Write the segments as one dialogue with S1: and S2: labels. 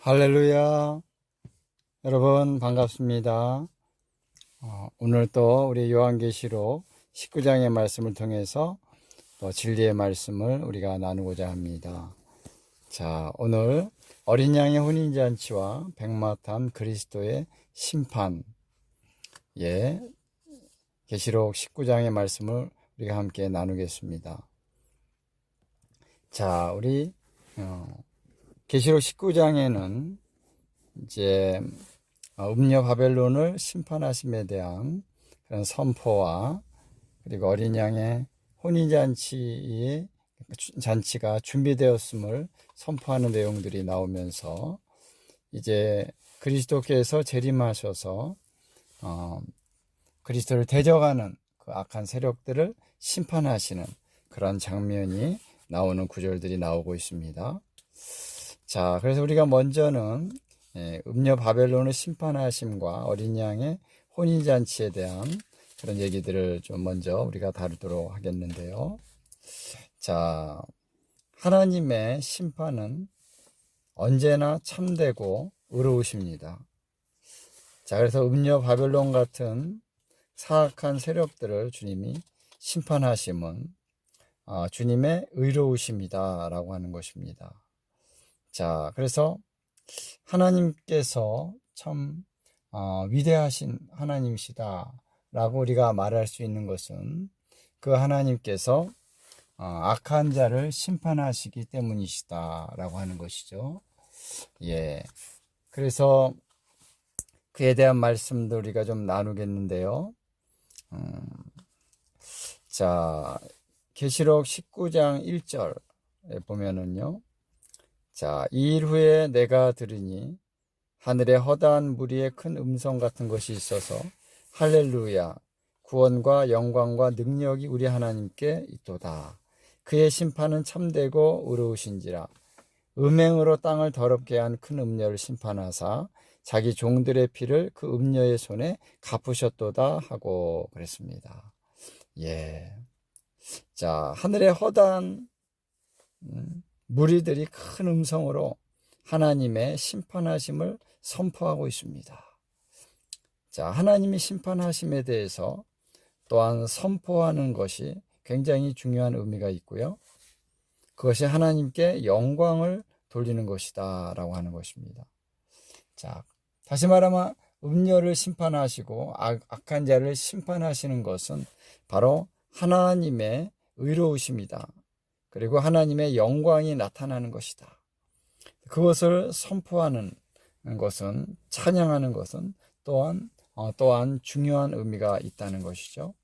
S1: 할렐루야. 여러분 반갑습니다. 오늘 또 우리 요한계시록 19장의 말씀을 통해서 또 진리의 말씀을 우리가 나누고자 합니다. 자, 오늘 어린 양의 혼인잔치와 백마탄 그리스도의 심판, 계시록 19장의 말씀을 우리가 함께 나누겠습니다. 자, 우리 계시록 19장에는 이제 음녀 바벨론을 심판하심에 대한 그런 선포와 그리고 어린 양의 혼인잔치가 준비되었음을 선포하는 내용들이 나오면서 이제 그리스도께서 재림하셔서 그리스도를 대적하는 그 악한 세력들을 심판하시는 그런 장면이 나오는 구절들이 나오고 있습니다. 자, 그래서 우리가 먼저는 음녀 바벨론을 심판하심과 어린 양의 혼인잔치에 대한 그런 얘기들을 좀 먼저 우리가 다루도록 하겠는데요. 자, 하나님의 심판은 언제나 참되고 의로우십니다. 자, 그래서 음녀 바벨론 같은 사악한 세력들을 주님이 심판하심은 주님의 의로우심이다 라고 하는 것입니다. 자, 그래서 하나님께서 참 위대하신 하나님이시다 라고 우리가 말할 수 있는 것은 그 하나님께서 악한 자를 심판하시기 때문이시다 라고 하는 것이죠. 그래서 그에 대한 말씀도 우리가 좀 나누겠는데요. 자, 계시록 19장 1절에 보면은요. 자, 이 일 후에 내가 들으니 하늘에 허다한 무리의 큰 음성 같은 것이 있어서 할렐루야, 구원과 영광과 능력이 우리 하나님께 있도다. 그의 심판은 참되고 의로우신지라. 음행으로 땅을 더럽게 한 큰 음녀를 심판하사 자기 종들의 피를 그 음녀의 손에 갚으셨도다 하고 그랬습니다. 자, 하늘에 허다한 무리들이 큰 음성으로 하나님의 심판하심을 선포하고 있습니다. 자, 하나님이 심판하심에 대해서 또한 선포하는 것이 굉장히 중요한 의미가 있고요. 그것이 하나님께 영광을 돌리는 것이다 라고 하는 것입니다. 자, 다시 말하면 음녀를 심판하시고 악한 자를 심판하시는 것은 바로 하나님의 의로우심이다. 그리고 하나님의 영광이 나타나는 것이다. 그것을 선포하는 것은, 찬양하는 것은 또한 중요한 의미가 있다는 것이죠.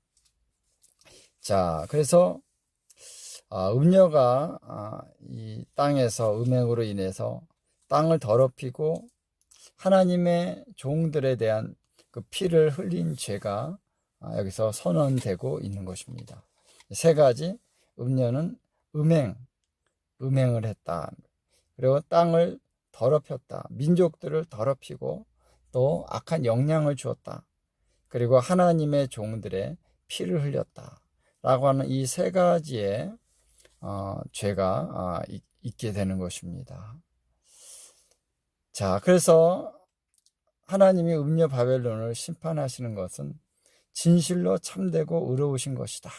S1: 자, 그래서 음녀가 이 땅에서 음행으로 인해서 땅을 더럽히고 하나님의 종들에 대한 그 피를 흘린 죄가 여기서 선언되고 있는 것입니다. 세 가지, 음녀는 음행을 했다. 그리고 땅을 더럽혔다. 민족들을 더럽히고 또 악한 영향을 주었다. 그리고 하나님의 종들의 피를 흘렸다. 라고 하는 이 세 가지의 죄가 있게 되는 것입니다. 자, 그래서 하나님이 음녀 바벨론을 심판하시는 것은 진실로 참되고 의로우신 것이다.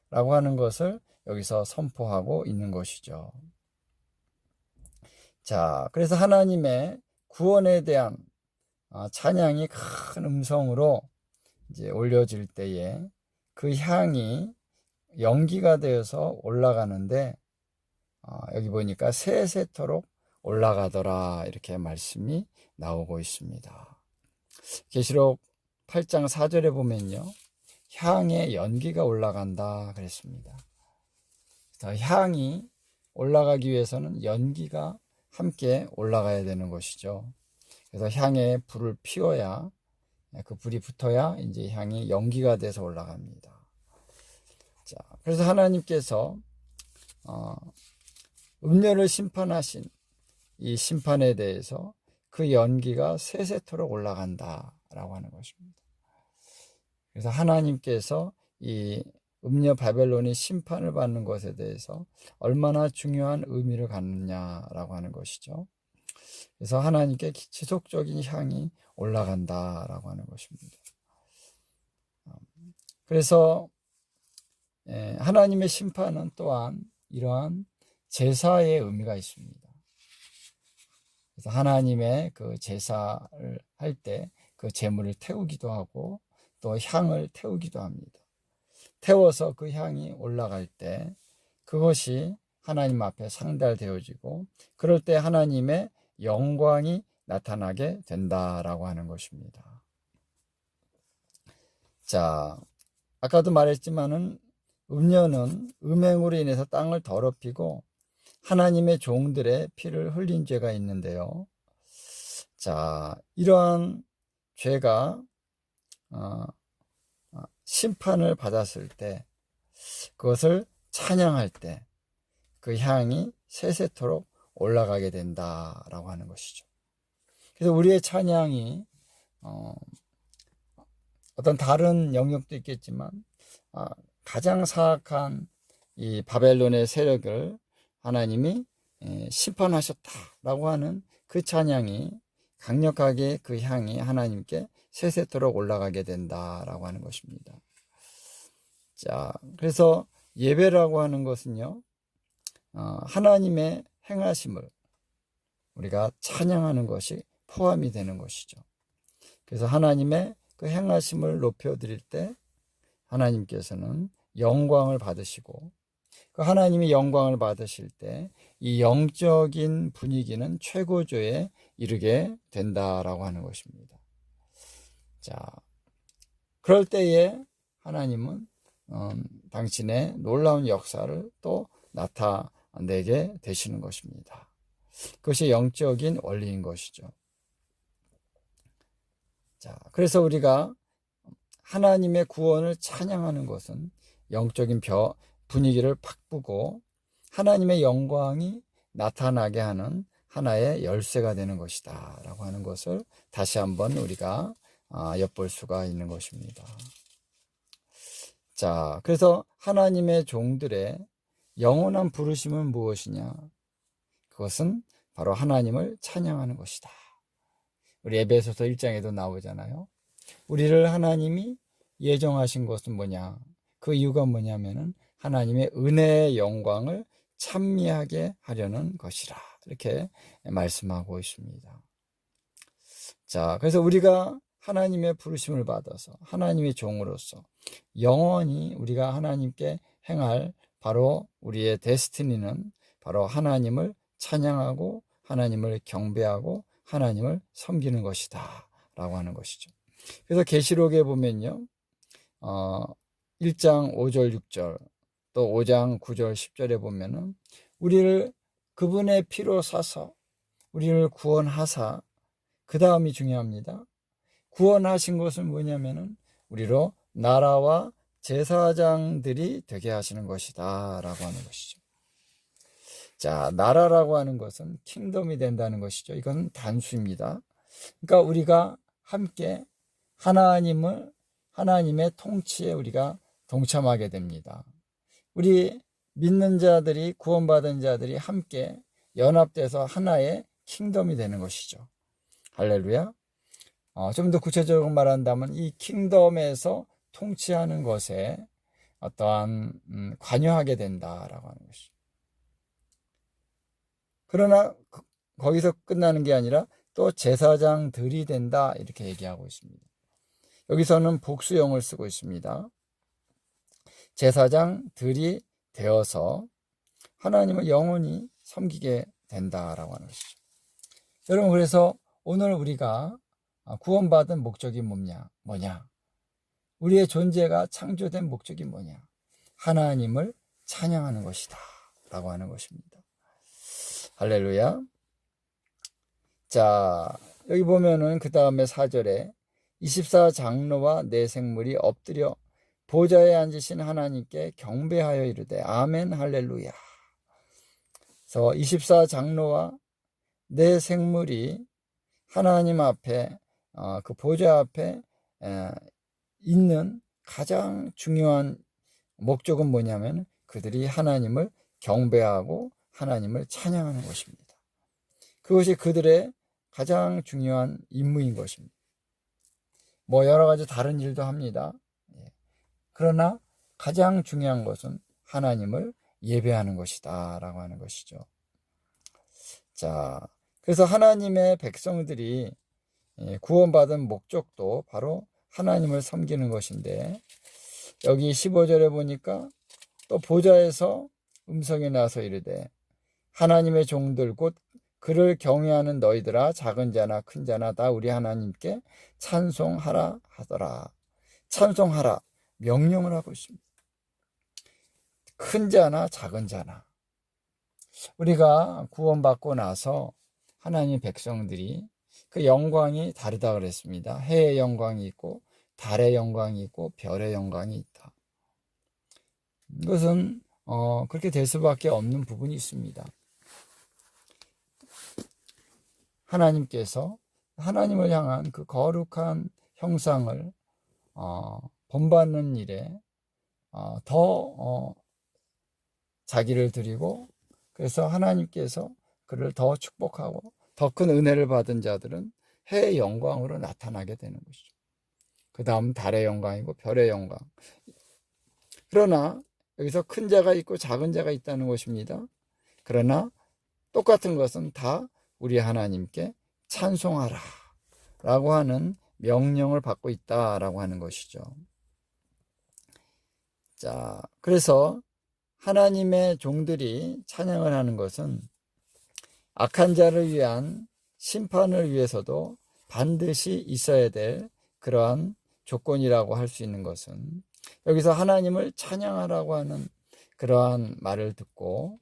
S1: 라고 하는 것을 여기서 선포하고 있는 것이죠. 자, 그래서 하나님의 구원에 대한 찬양이 큰 음성으로 이제 올려질 때에 그 향이 연기가 되어서 올라가는데 여기 보니까 세세토록 올라가더라 이렇게 말씀이 나오고 있습니다. 계시록 8장 4절에 보면요. 향에 연기가 올라간다 그랬습니다. 향이 올라가기 위해서는 연기가 함께 올라가야 되는 것이죠. 그래서 향에 불을 피워야, 그 불이 붙어야 이제 향이 연기가 돼서 올라갑니다. 자, 그래서 하나님께서 음녀를 심판하신 이 심판에 대해서 그 연기가 세세토록 올라간다라고 하는 것입니다. 그래서 하나님께서 이 음녀 바벨론이 심판을 받는 것에 대해서 얼마나 중요한 의미를 갖느냐라고 하는 것이죠. 그래서 하나님께 지속적인 향이 올라간다라고 하는 것입니다. 그래서 하나님의 심판은 또한 이러한 제사의 의미가 있습니다. 그래서 하나님의 그 제사를 할 때 그 제물을 태우기도 하고 또 향을 태우기도 합니다. 태워서 그 향이 올라갈 때 그것이 하나님 앞에 상달되어지고 그럴 때 하나님의 영광이 나타나게 된다라고 하는 것입니다. 자, 아까도 말했지만은 음녀는 음행으로 인해서 땅을 더럽히고 하나님의 종들의 피를 흘린 죄가 있는데요. 자, 이러한 죄가 심판을 받았을 때 그것을 찬양할 때 그 향이 세세토록 올라가게 된다라고 하는 것이죠. 그래서 우리의 찬양이 어떤 다른 영역도 있겠지만 가장 사악한 이 바벨론의 세력을 하나님이 심판하셨다라고 하는 그 찬양이 강력하게 그 향이 하나님께 세세토록 올라가게 된다라고 하는 것입니다. 자, 그래서 예배라고 하는 것은요, 하나님의 행하심을 우리가 찬양하는 것이 포함이 되는 것이죠. 그래서 하나님의 그 행하심을 높여드릴 때 하나님께서는 영광을 받으시고 그 하나님이 영광을 받으실 때 이 영적인 분위기는 최고조에 이르게 된다라고 하는 것입니다. 자, 그럴 때에 하나님은 당신의 놀라운 역사를 또 나타내게 되시는 것입니다. 그것이 영적인 원리인 것이죠. 자, 그래서 우리가 하나님의 구원을 찬양하는 것은 영적인 분위기를 바꾸고 하나님의 영광이 나타나게 하는 하나의 열쇠가 되는 것이다 라고 하는 것을 다시 한번 우리가 엿볼 수가 있는 것입니다. 자, 그래서 하나님의 종들의 영원한 부르심은 무엇이냐? 그것은 바로 하나님을 찬양하는 것이다. 우리 에베소서 1장에도 나오잖아요. 우리를 하나님이 예정하신 것은 뭐냐? 그 이유가 뭐냐면은 하나님의 은혜의 영광을 찬미하게 하려는 것이라. 이렇게 말씀하고 있습니다. 자, 그래서 우리가 하나님의 부르심을 받아서 하나님의 종으로서 영원히 우리가 하나님께 행할 바로 우리의 데스티니는 바로 하나님을 찬양하고 하나님을 경배하고 하나님을 섬기는 것이다 라고 하는 것이죠. 그래서 계시록에 보면요, 1장 5절 6절 또 5장 9절 10절에 보면은 우리를 그분의 피로 사서 우리를 구원하사, 그 다음이 중요합니다. 구원하신 것은 뭐냐면은 우리로 나라와 제사장들이 되게 하시는 것이다 라고 하는 것이죠. 자, 나라라고 하는 것은 킹덤이 된다는 것이죠. 이건 단수입니다. 그러니까 우리가 함께 하나님의 통치에 우리가 동참하게 됩니다. 우리 믿는 자들이, 구원받은 자들이 함께 연합돼서 하나의 킹덤이 되는 것이죠. 할렐루야. 좀 더 구체적으로 말한다면 이 킹덤에서 통치하는 것에 어떠한 관여하게 된다라고 하는 것이죠. 그러나 거기서 끝나는 게 아니라 또 제사장들이 된다 이렇게 얘기하고 있습니다. 여기서는 복수형을 쓰고 있습니다. 제사장들이 되어서 하나님을 영원히 섬기게 된다라고 하는 것이죠. 여러분, 그래서 오늘 우리가 구원받은 목적이 뭐냐? 우리의 존재가 창조된 목적이 뭐냐? 하나님을 찬양하는 것이다 라고 하는 것입니다. 할렐루야. 자, 여기 보면은 그 다음에 4절에 24장로와 내 생물이 엎드려 보좌에 앉으신 하나님께 경배하여 이르되 아멘 할렐루야. 그래서 24장로와 내 생물이 하나님 앞에 그 보좌 앞에 있는 가장 중요한 목적은 뭐냐면 그들이 하나님을 경배하고 하나님을 찬양하는 것입니다. 그것이 그들의 가장 중요한 임무인 것입니다. 뭐 여러 가지 다른 일도 합니다. 그러나 가장 중요한 것은 하나님을 예배하는 것이다 라고 하는 것이죠. 자, 그래서 하나님의 백성들이 구원받은 목적도 바로 하나님을 섬기는 것인데, 여기 15절에 보니까 또 보좌에서 음성이 나서 이르되 하나님의 종들 곧 그를 경외하는 너희들아 작은 자나 큰 자나 다 우리 하나님께 찬송하라 하더라. 찬송하라 명령을 하고 있습니다. 큰 자나 작은 자나, 우리가 구원받고 나서 하나님 백성들이 그 영광이 다르다 그랬습니다. 해의 영광이 있고 달의 영광이 있고 별의 영광이 있다. 이것은 그렇게 될 수밖에 없는 부분이 있습니다. 하나님께서 하나님을 향한 그 거룩한 형상을 본받는 일에 더 자기를 드리고, 그래서 하나님께서 그를 더 축복하고 더 큰 은혜를 받은 자들은 해의 영광으로 나타나게 되는 것이죠. 그 다음 달의 영광이고 별의 영광. 그러나 여기서 큰 자가 있고 작은 자가 있다는 것입니다. 그러나 똑같은 것은 다 우리 하나님께 찬송하라 라고 하는 명령을 받고 있다라고 하는 것이죠. 자, 그래서 하나님의 종들이 찬양을 하는 것은 악한 자를 위한 심판을 위해서도 반드시 있어야 될 그러한 조건이라고 할 수 있는 것은, 여기서 하나님을 찬양하라고 하는 그러한 말을 듣고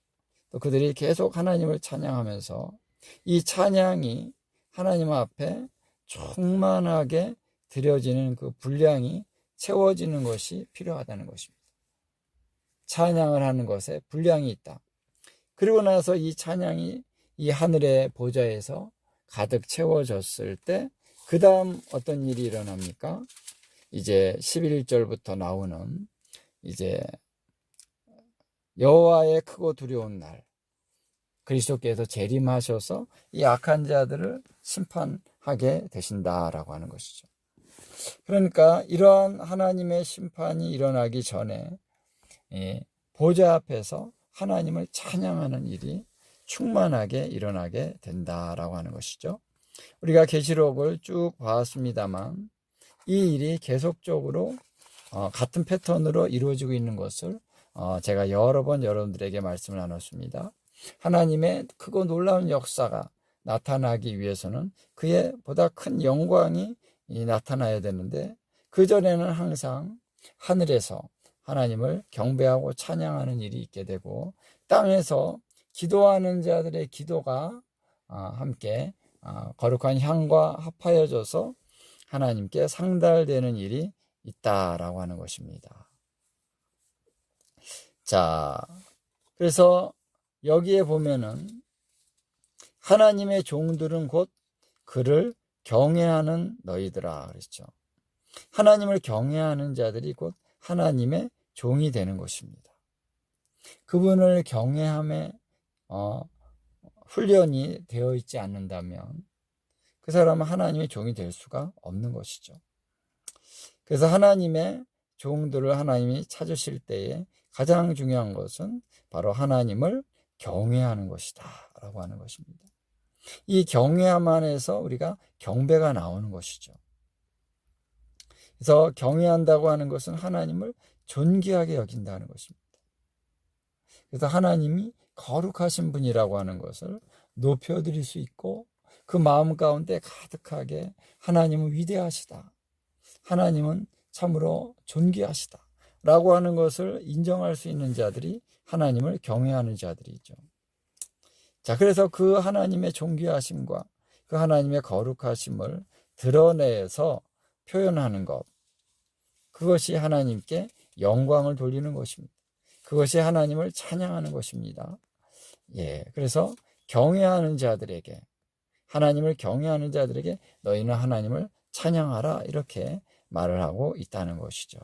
S1: 또 그들이 계속 하나님을 찬양하면서 이 찬양이 하나님 앞에 충만하게 드려지는 그 분량이 채워지는 것이 필요하다는 것입니다. 찬양을 하는 것에 분량이 있다. 그리고 나서 이 찬양이 이 하늘의 보좌에서 가득 채워졌을 때 그 다음 어떤 일이 일어납니까? 이제 11절부터 나오는 이제 여호와의 크고 두려운 날, 그리스도께서 재림하셔서 이 악한 자들을 심판하게 되신다라고 하는 것이죠. 그러니까 이러한 하나님의 심판이 일어나기 전에 보좌 앞에서 하나님을 찬양하는 일이 충만하게 일어나게 된다라고 하는 것이죠. 우리가 계시록을 쭉 봤습니다만 이 일이 계속적으로 같은 패턴으로 이루어지고 있는 것을 제가 여러 번 여러분들에게 말씀을 나눴습니다. 하나님의 크고 놀라운 역사가 나타나기 위해서는 그의 보다 큰 영광이 나타나야 되는데, 그전에는 항상 하늘에서 하나님을 경배하고 찬양하는 일이 있게 되고, 땅에서 기도하는 자들의 기도가 함께 거룩한 향과 합하여져서 하나님께 상달되는 일이 있다라고 하는 것입니다. 자, 그래서 여기에 보면은 하나님의 종들은 곧 그를 경외하는 너희들아 그랬죠. 하나님을 경외하는 자들이 곧 하나님의 종이 되는 것입니다. 그분을 경외함에 훈련이 되어 있지 않는다면 그 사람은 하나님의 종이 될 수가 없는 것이죠. 그래서 하나님의 종들을 하나님이 찾으실 때에 가장 중요한 것은 바로 하나님을 경외하는 것이다 라고 하는 것입니다. 이 경외함 안에서 우리가 경배가 나오는 것이죠. 그래서 경외한다고 하는 것은 하나님을 존귀하게 여긴다는 것입니다. 그래서 하나님이 거룩하신 분이라고 하는 것을 높여드릴 수 있고, 그 마음 가운데 가득하게 하나님은 위대하시다, 하나님은 참으로 존귀하시다 라고 하는 것을 인정할 수 있는 자들이 하나님을 경외하는 자들이죠. 자, 그래서 그 하나님의 존귀하심과 그 하나님의 거룩하심을 드러내서 표현하는 것, 그것이 하나님께 영광을 돌리는 것입니다. 그것이 하나님을 찬양하는 것입니다. 그래서 경외하는 자들에게, 하나님을 경외하는 자들에게 너희는 하나님을 찬양하라 이렇게 말을 하고 있다는 것이죠.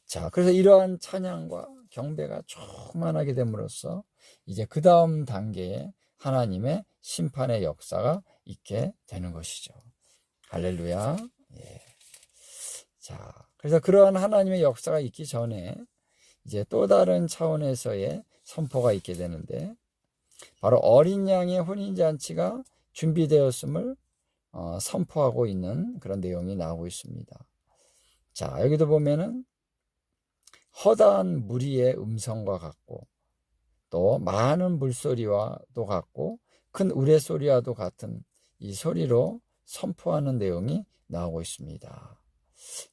S1: 자, 그래서 이러한 찬양과 경배가 충만하게 됨으로써 이제 그 다음 단계에 하나님의 심판의 역사가 있게 되는 것이죠. 할렐루야. 예. 자, 그래서 그러한 하나님의 역사가 있기 전에 이제 또 다른 차원에서의 선포가 있게 되는데, 바로 어린 양의 혼인잔치가 준비되었음을 선포하고 있는 그런 내용이 나오고 있습니다. 자, 여기도 보면은 허다한 무리의 음성과 같고, 또 많은 물소리와도 같고, 큰 우레소리와도 같은 이 소리로 선포하는 내용이 나오고 있습니다.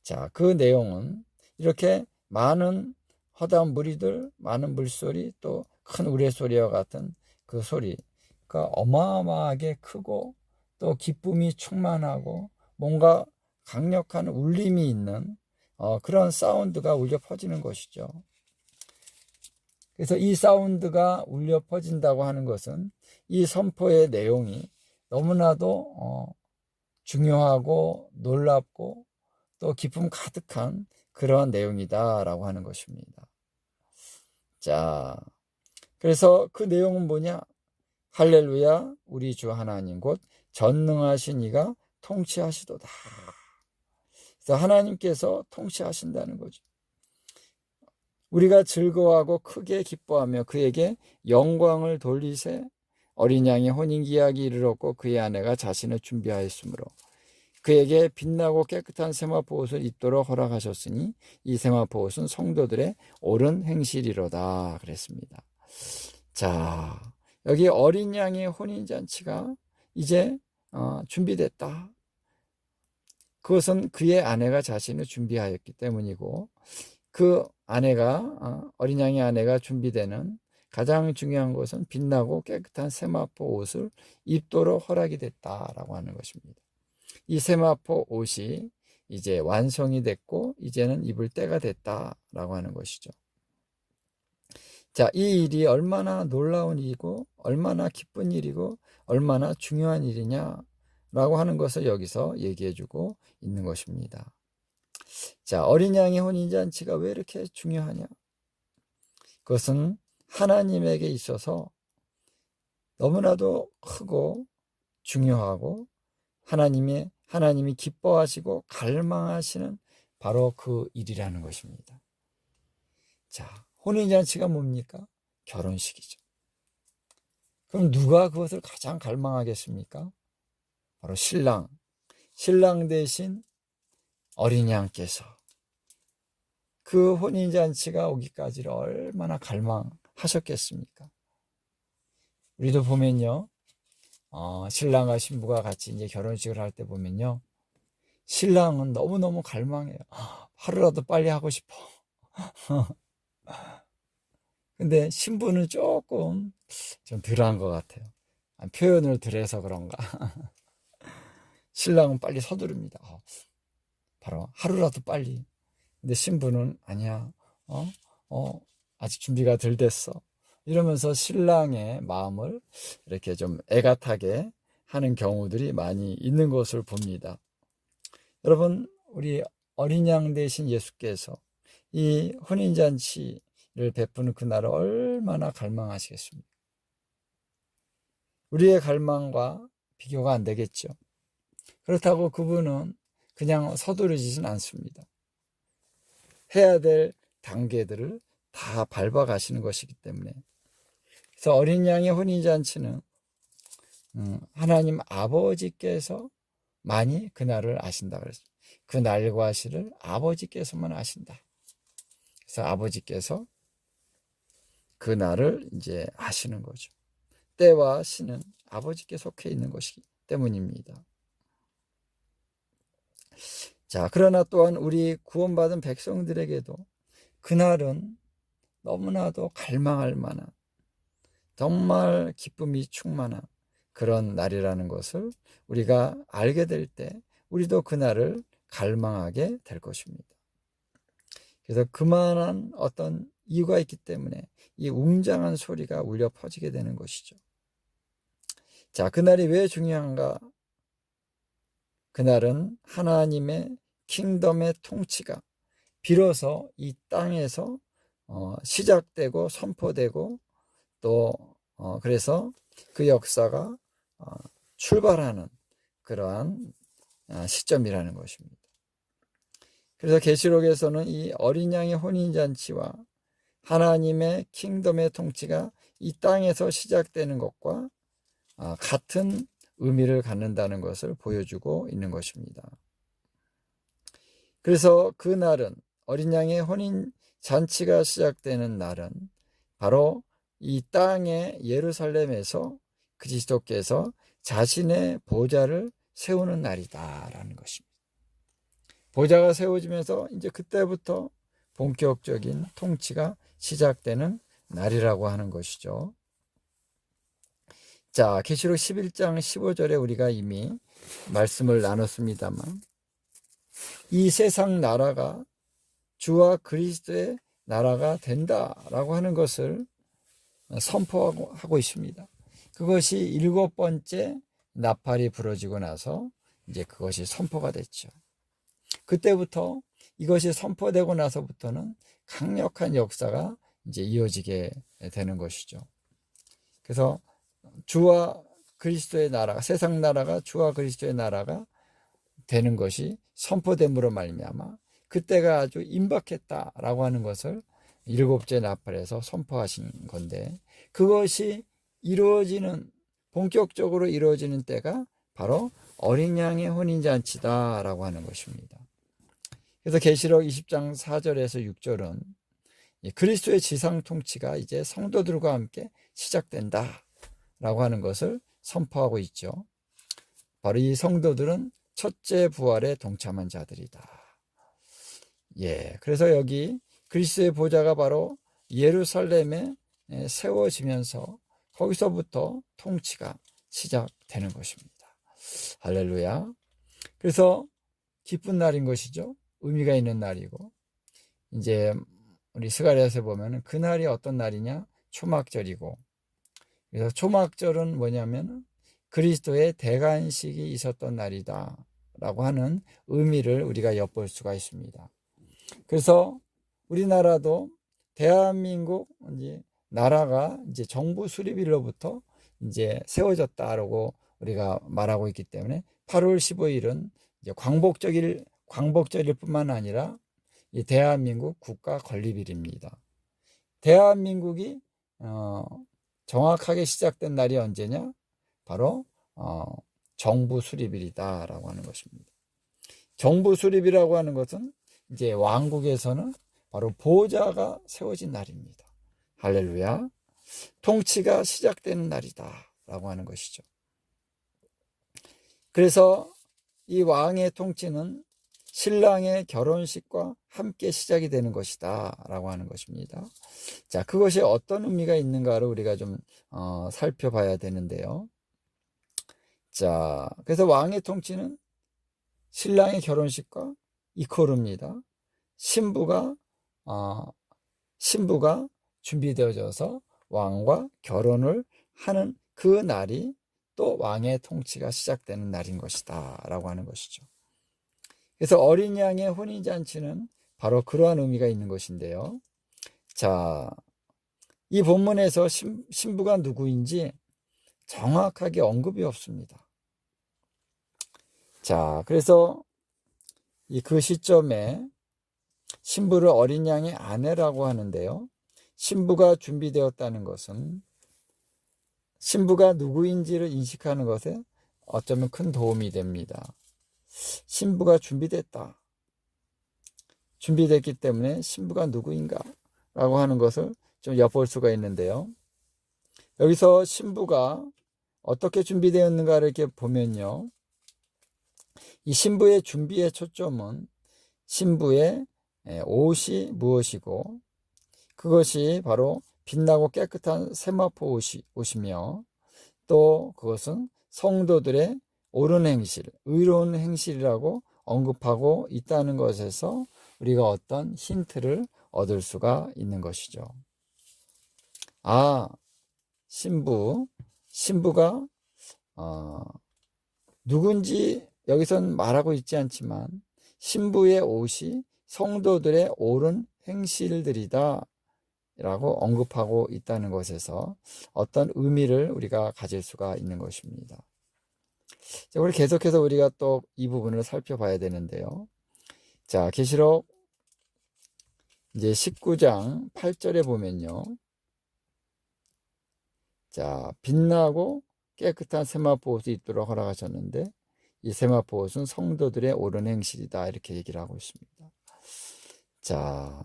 S1: 자, 그 내용은 이렇게 많은 허다한 무리들, 많은 물소리, 또 큰 우레소리와 같은 그 소리가 어마어마하게 크고, 또 기쁨이 충만하고 뭔가 강력한 울림이 있는 그런 사운드가 울려 퍼지는 것이죠. 그래서 이 사운드가 울려 퍼진다고 하는 것은 이 선포의 내용이 너무나도 중요하고 놀랍고 또 기쁨 가득한 그러한 내용이다라고 하는 것입니다. 자, 그래서 그 내용은 뭐냐? 할렐루야, 우리 주 하나님 곧 전능하신 이가 통치하시도다. 그래서 하나님께서 통치하신다는 거죠. 우리가 즐거워하고 크게 기뻐하며 그에게 영광을 돌리세. 어린 양의 혼인기약이 이르렀고 그의 아내가 자신을 준비하였으므로 그에게 빛나고 깨끗한 세마포 옷을 입도록 허락하셨으니 이 세마포 옷은 성도들의 옳은 행실이로다 그랬습니다. 자, 여기 어린 양의 혼인잔치가 이제 준비됐다. 그것은 그의 아내가 자신을 준비하였기 때문이고, 그 아내가 어린 양의 아내가 준비되는 가장 중요한 것은 빛나고 깨끗한 세마포 옷을 입도록 허락이 됐다라고 하는 것입니다. 이 세마포 옷이 이제 완성이 됐고 이제는 입을 때가 됐다라고 하는 것이죠. 자, 이 일이 얼마나 놀라운 일이고 얼마나 기쁜 일이고 얼마나 중요한 일이냐라고 하는 것을 여기서 얘기해주고 있는 것입니다. 자, 어린 양의 혼인잔치가 왜 이렇게 중요하냐? 그것은 하나님에게 있어서 너무나도 크고 중요하고 하나님이 기뻐하시고 갈망하시는 바로 그 일이라는 것입니다. 자, 혼인잔치가 뭡니까? 결혼식이죠. 그럼 누가 그것을 가장 갈망하겠습니까? 바로 신랑 대신 어린 양께서 그 혼인잔치가 오기까지를 얼마나 갈망하셨겠습니까? 우리도 보면요, 신랑과 신부가 같이 이제 결혼식을 할 때 보면요, 신랑은 너무너무 갈망해요. 하루라도 빨리 하고 싶어. 근데 신부는 조금 좀 덜한 것 같아요. 표현을 덜해서 그런가. 신랑은 빨리 서두릅니다. 바로 하루라도 빨리. 근데 신부는 아니야. 아직 준비가 덜 됐어. 이러면서 신랑의 마음을 이렇게 좀 애같하게 하는 경우들이 많이 있는 것을 봅니다. 여러분, 우리 어린 양 대신 예수께서 이 혼인잔치를 베푸는 그날을 얼마나 갈망하시겠습니까? 우리의 갈망과 비교가 안 되겠죠. 그렇다고 그분은 그냥 서두르지는 않습니다. 해야 될 단계들을 다 밟아가시는 것이기 때문에. 그래서 어린 양의 혼인잔치는 하나님 아버지께서 많이 그날을 아신다 그랬어요. 그 날과 시를 아버지께서만 아신다. 그래서 아버지께서 그 날을 이제 아시는 거죠. 때와 시는 아버지께 속해 있는 것이기 때문입니다. 자, 그러나 또한 우리 구원받은 백성들에게도 그날은 너무나도 갈망할 만한 정말 기쁨이 충만한 그런 날이라는 것을 우리가 알게 될 때 우리도 그날을 갈망하게 될 것입니다. 그래서 그만한 어떤 이유가 있기 때문에 이 웅장한 소리가 울려 퍼지게 되는 것이죠. 자, 그날이 왜 중요한가? 그날은 하나님의 킹덤의 통치가 비로소 이 땅에서 시작되고 선포되고 또 그래서 그 역사가 출발하는 그러한 시점이라는 것입니다. 그래서 계시록에서는 이 어린 양의 혼인잔치와 하나님의 킹덤의 통치가 이 땅에서 시작되는 것과 같은 의미를 갖는다는 것을 보여주고 있는 것입니다. 그래서 그 날은, 어린 양의 혼인 잔치가 시작되는 날은 바로 이 땅의 예루살렘에서 그리스도께서 자신의 보좌를 세우는 날이다라는 것입니다. 보좌가 세워지면서 이제 그때부터 본격적인 통치가 시작되는 날이라고 하는 것이죠. 자, 계시록 11장 15절에 우리가 이미 말씀을 나눴습니다만, 이 세상 나라가 주와 그리스도의 나라가 된다라고 하는 것을 선포하고 있습니다. 그것이 7번째 나팔이 부러지고 나서 이제 그것이 선포가 됐죠. 그때부터, 이것이 선포되고 나서부터는 강력한 역사가 이제 이어지게 되는 것이죠. 그래서 주와 그리스도의 나라가, 세상 나라가 주와 그리스도의 나라가 되는 것이 선포됨으로 말미암아 그때가 아주 임박했다라고 하는 것을 7째 나팔에서 선포하신 건데, 그것이 본격적으로 이루어지는 때가 바로 어린 양의 혼인잔치다라고 하는 것입니다. 그래서 계시록 20장 4절에서 6절은 그리스도의 지상 통치가 이제 성도들과 함께 시작된다라고 하는 것을 선포하고 있죠. 바로 이 성도들은 첫째 부활에 동참한 자들이다. 그래서 여기 그리스도의 보좌가 바로 예루살렘에 세워지면서 거기서부터 통치가 시작되는 것입니다. 할렐루야. 그래서 기쁜 날인 것이죠. 의미가 있는 날이고, 이제 우리 스가랴서에 보면은 그 날이 어떤 날이냐? 초막절이고, 그래서 초막절은 뭐냐면 그리스도의 대관식이 있었던 날이다 라고 하는 의미를 우리가 엿볼 수가 있습니다. 그래서 우리나라도 대한민국 나라가 이제 정부 수립일로부터 이제 세워졌다라고 우리가 말하고 있기 때문에 8월 15일은 이제 광복절일 뿐만 아니라 이 대한민국 국가 건립일입니다. 대한민국이 정확하게 시작된 날이 언제냐? 바로 정부 수립일이다라고 하는 것입니다. 정부 수립이라고 하는 것은 이제 왕국에서는 바로 보좌가 세워진 날입니다. 할렐루야. 통치가 시작되는 날이다라고 하는 것이죠. 그래서 이 왕의 통치는 신랑의 결혼식과 함께 시작이 되는 것이다 라고 하는 것입니다. 자, 그것이 어떤 의미가 있는가를 우리가 좀 살펴봐야 되는데요. 자, 그래서 왕의 통치는 신랑의 결혼식과 이코르입니다. 신부가 준비되어져서 왕과 결혼을 하는 그 날이 또 왕의 통치가 시작되는 날인 것이다 라고 하는 것이죠. 그래서 어린 양의 혼인잔치는 바로 그러한 의미가 있는 것인데요. 자, 이 본문에서 신부가 누구인지 정확하게 언급이 없습니다. 자, 그래서 그 시점에 신부를 어린 양의 아내라고 하는데요. 신부가 준비되었다는 것은 신부가 누구인지를 인식하는 것에 어쩌면 큰 도움이 됩니다. 신부가 준비됐기 때문에 신부가 누구인가 라고 하는 것을 좀 엿볼 수가 있는데요. 여기서 신부가 어떻게 준비되었는가를 이렇게 보면요. 이 신부의 준비의 초점은 신부의 옷이 무엇이고, 그것이 바로 빛나고 깨끗한 세마포 옷이며, 또 그것은 성도들의 옳은 행실, 의로운 행실이라고 언급하고 있다는 것에서 우리가 어떤 힌트를 얻을 수가 있는 것이죠. 신부가 누군지 여기선 말하고 있지 않지만 신부의 옷이 성도들의 옳은 행실들이다 라고 언급하고 있다는 것에서 어떤 의미를 우리가 가질 수가 있는 것입니다. 자, 우리 계속해서 우리가 또 이 부분을 살펴봐야 되는데요. 자, 계시록 이제 19장 8절에 보면요. 자, 빛나고 깨끗한 세마포 옷이 있도록 허락하셨는데 이 세마포 옷은 성도들의 옳은 행실이다. 이렇게 얘기를 하고 있습니다. 자,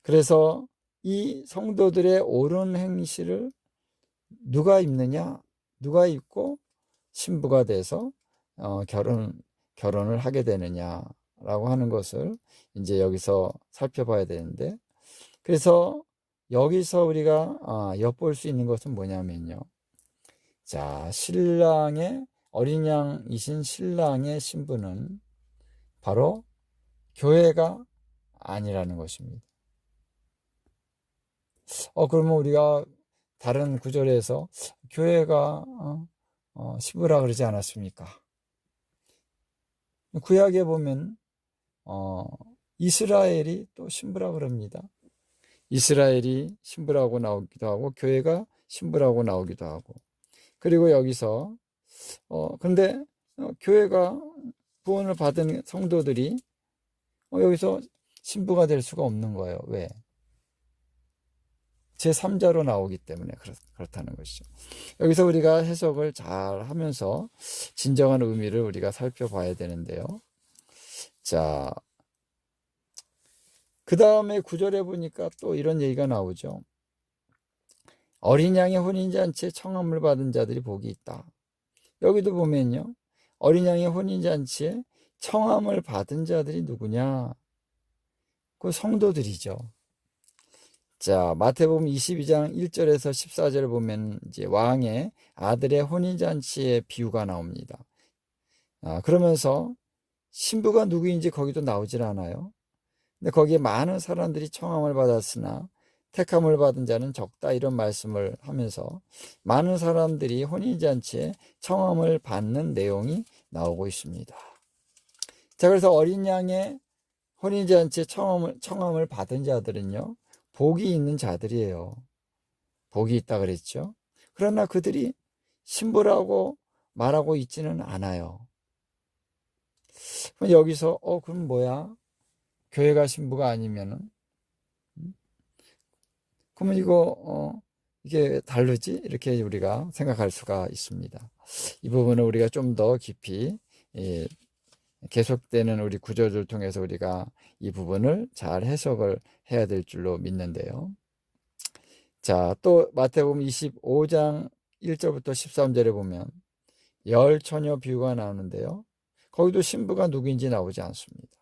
S1: 그래서 이 성도들의 옳은 행실을 누가 입느냐? 누가 입고 신부가 돼서 결혼을 하게 되느냐라고 하는 것을 이제 여기서 살펴봐야 되는데, 그래서 여기서 우리가 엿볼 수 있는 것은 뭐냐면요. 자, 어린 양이신 신랑의 신부는 바로 교회가 아니라는 것입니다. 그러면 우리가 다른 구절에서 교회가 신부라 그러지 않았습니까? 구약에 보면 이스라엘이 또 신부라 그럽니다. 이스라엘이 신부라고 나오기도 하고 교회가 신부라고 나오기도 하고, 그리고 여기서 근데 교회가 구원을 받은 성도들이 여기서 신부가 될 수가 없는 거예요. 왜? 제3자로 나오기 때문에 그렇다는 것이죠. 여기서 우리가 해석을 잘 하면서 진정한 의미를 우리가 살펴봐야 되는데요. 자, 그 다음에 9절에 보니까 또 이런 얘기가 나오죠. 어린 양의 혼인잔치에 청함을 받은 자들이 복이 있다. 여기도 보면요. 어린 양의 혼인잔치에 청함을 받은 자들이 누구냐? 그 성도들이죠. 자, 마태복음 22장 1절에서 14절을 보면 이제 왕의 아들의 혼인잔치의 비유가 나옵니다. 그러면서 신부가 누구인지 거기도 나오질 않아요. 근데 거기에 많은 사람들이 청함을 받았으나 택함을 받은 자는 적다, 이런 말씀을 하면서 많은 사람들이 혼인잔치에 청함을 받는 내용이 나오고 있습니다. 자, 그래서 어린 양의 혼인잔치에 청함을 받은 자들은요, 복이 있는 자들이에요. 복이 있다 그랬죠. 그러나 그들이 신부라고 말하고 있지는 않아요. 그럼 여기서 그럼 뭐야? 교회가 신부가 아니면은 그러면 이게 다르지? 이렇게 우리가 생각할 수가 있습니다. 이 부분은 우리가 좀 더 깊이 계속되는 우리 구절을 통해서 우리가 이 부분을 잘 해석을 해야 될 줄로 믿는데요. 자, 또 마태복음 25장 1절부터 13절에 보면 열 처녀 비유가 나오는데요. 거기도 신부가 누구인지 나오지 않습니다.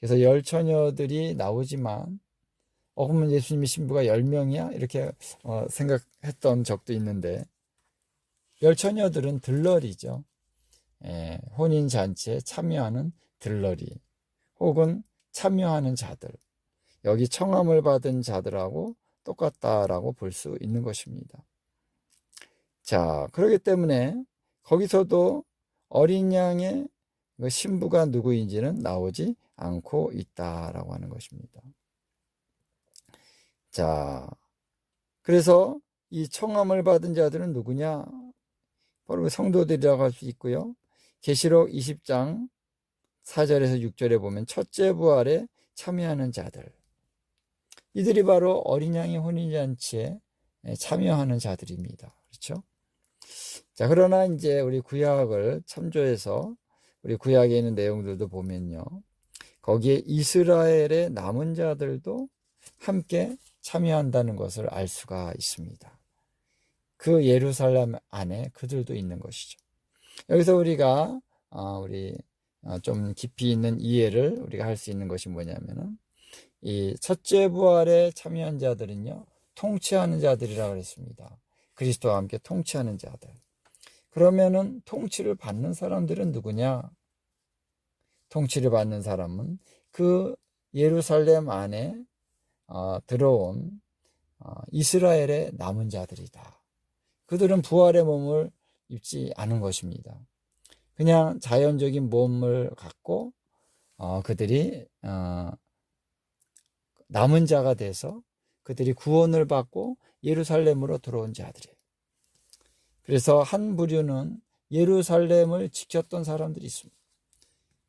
S1: 그래서 열 처녀들이 나오지만 그러면 예수님의 신부가 10명이야? 이렇게 생각했던 적도 있는데, 열 처녀들은 들러리죠. 혼인잔치에 참여하는 들러리 혹은 참여하는 자들, 여기 청함을 받은 자들하고 똑같다라고 볼 수 있는 것입니다. 자, 그렇기 때문에 거기서도 어린 양의 신부가 누구인지는 나오지 않고 있다라고 하는 것입니다. 자, 그래서 이 청함을 받은 자들은 누구냐? 바로 성도들이라고 할 수 있고요. 계시록 20장 4절에서 6절에 보면 첫째 부활에 참여하는 자들, 이들이 바로 어린 양의 혼인잔치에 참여하는 자들입니다. 그렇죠? 자, 그러나 이제 우리 구약을 참조해서 우리 구약에 있는 내용들도 보면요, 거기에 이스라엘의 남은 자들도 함께 참여한다는 것을 알 수가 있습니다. 그 예루살렘 안에 그들도 있는 것이죠. 여기서 우리가 좀 깊이 있는 이해를 우리가 할 수 있는 것이 뭐냐면은, 이 첫째 부활에 참여한 자들은요, 통치하는 자들이라고 그랬습니다. 그리스도와 함께 통치하는 자들. 그러면은 통치를 받는 사람들은 누구냐? 통치를 받는 사람은 그 예루살렘 안에 들어온 이스라엘의 남은 자들이다. 그들은 부활의 몸을 입지 않은 것입니다. 그냥 자연적인 몸을 갖고 그들이 남은 자가 돼서 그들이 구원을 받고 예루살렘으로 들어온 자들이에요. 그래서 한 부류는 예루살렘을 지켰던 사람들이 있습니다.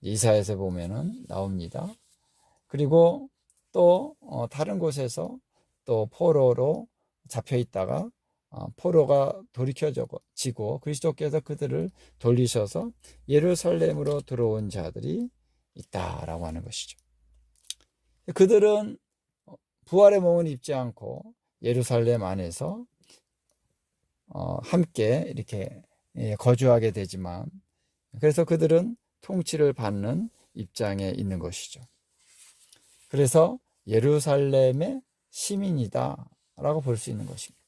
S1: 이사야서 보면은 나옵니다. 그리고 또 다른 곳에서 또 포로로 잡혀 있다가 포로가 돌이켜지고 그리스도께서 그들을 돌리셔서 예루살렘으로 들어온 자들이 있다라고 하는 것이죠. 그들은 부활의 몸은 입지 않고 예루살렘 안에서 함께 이렇게 거주하게 되지만, 그래서 그들은 통치를 받는 입장에 있는 것이죠. 그래서 예루살렘의 시민이다 라고 볼 수 있는 것입니다.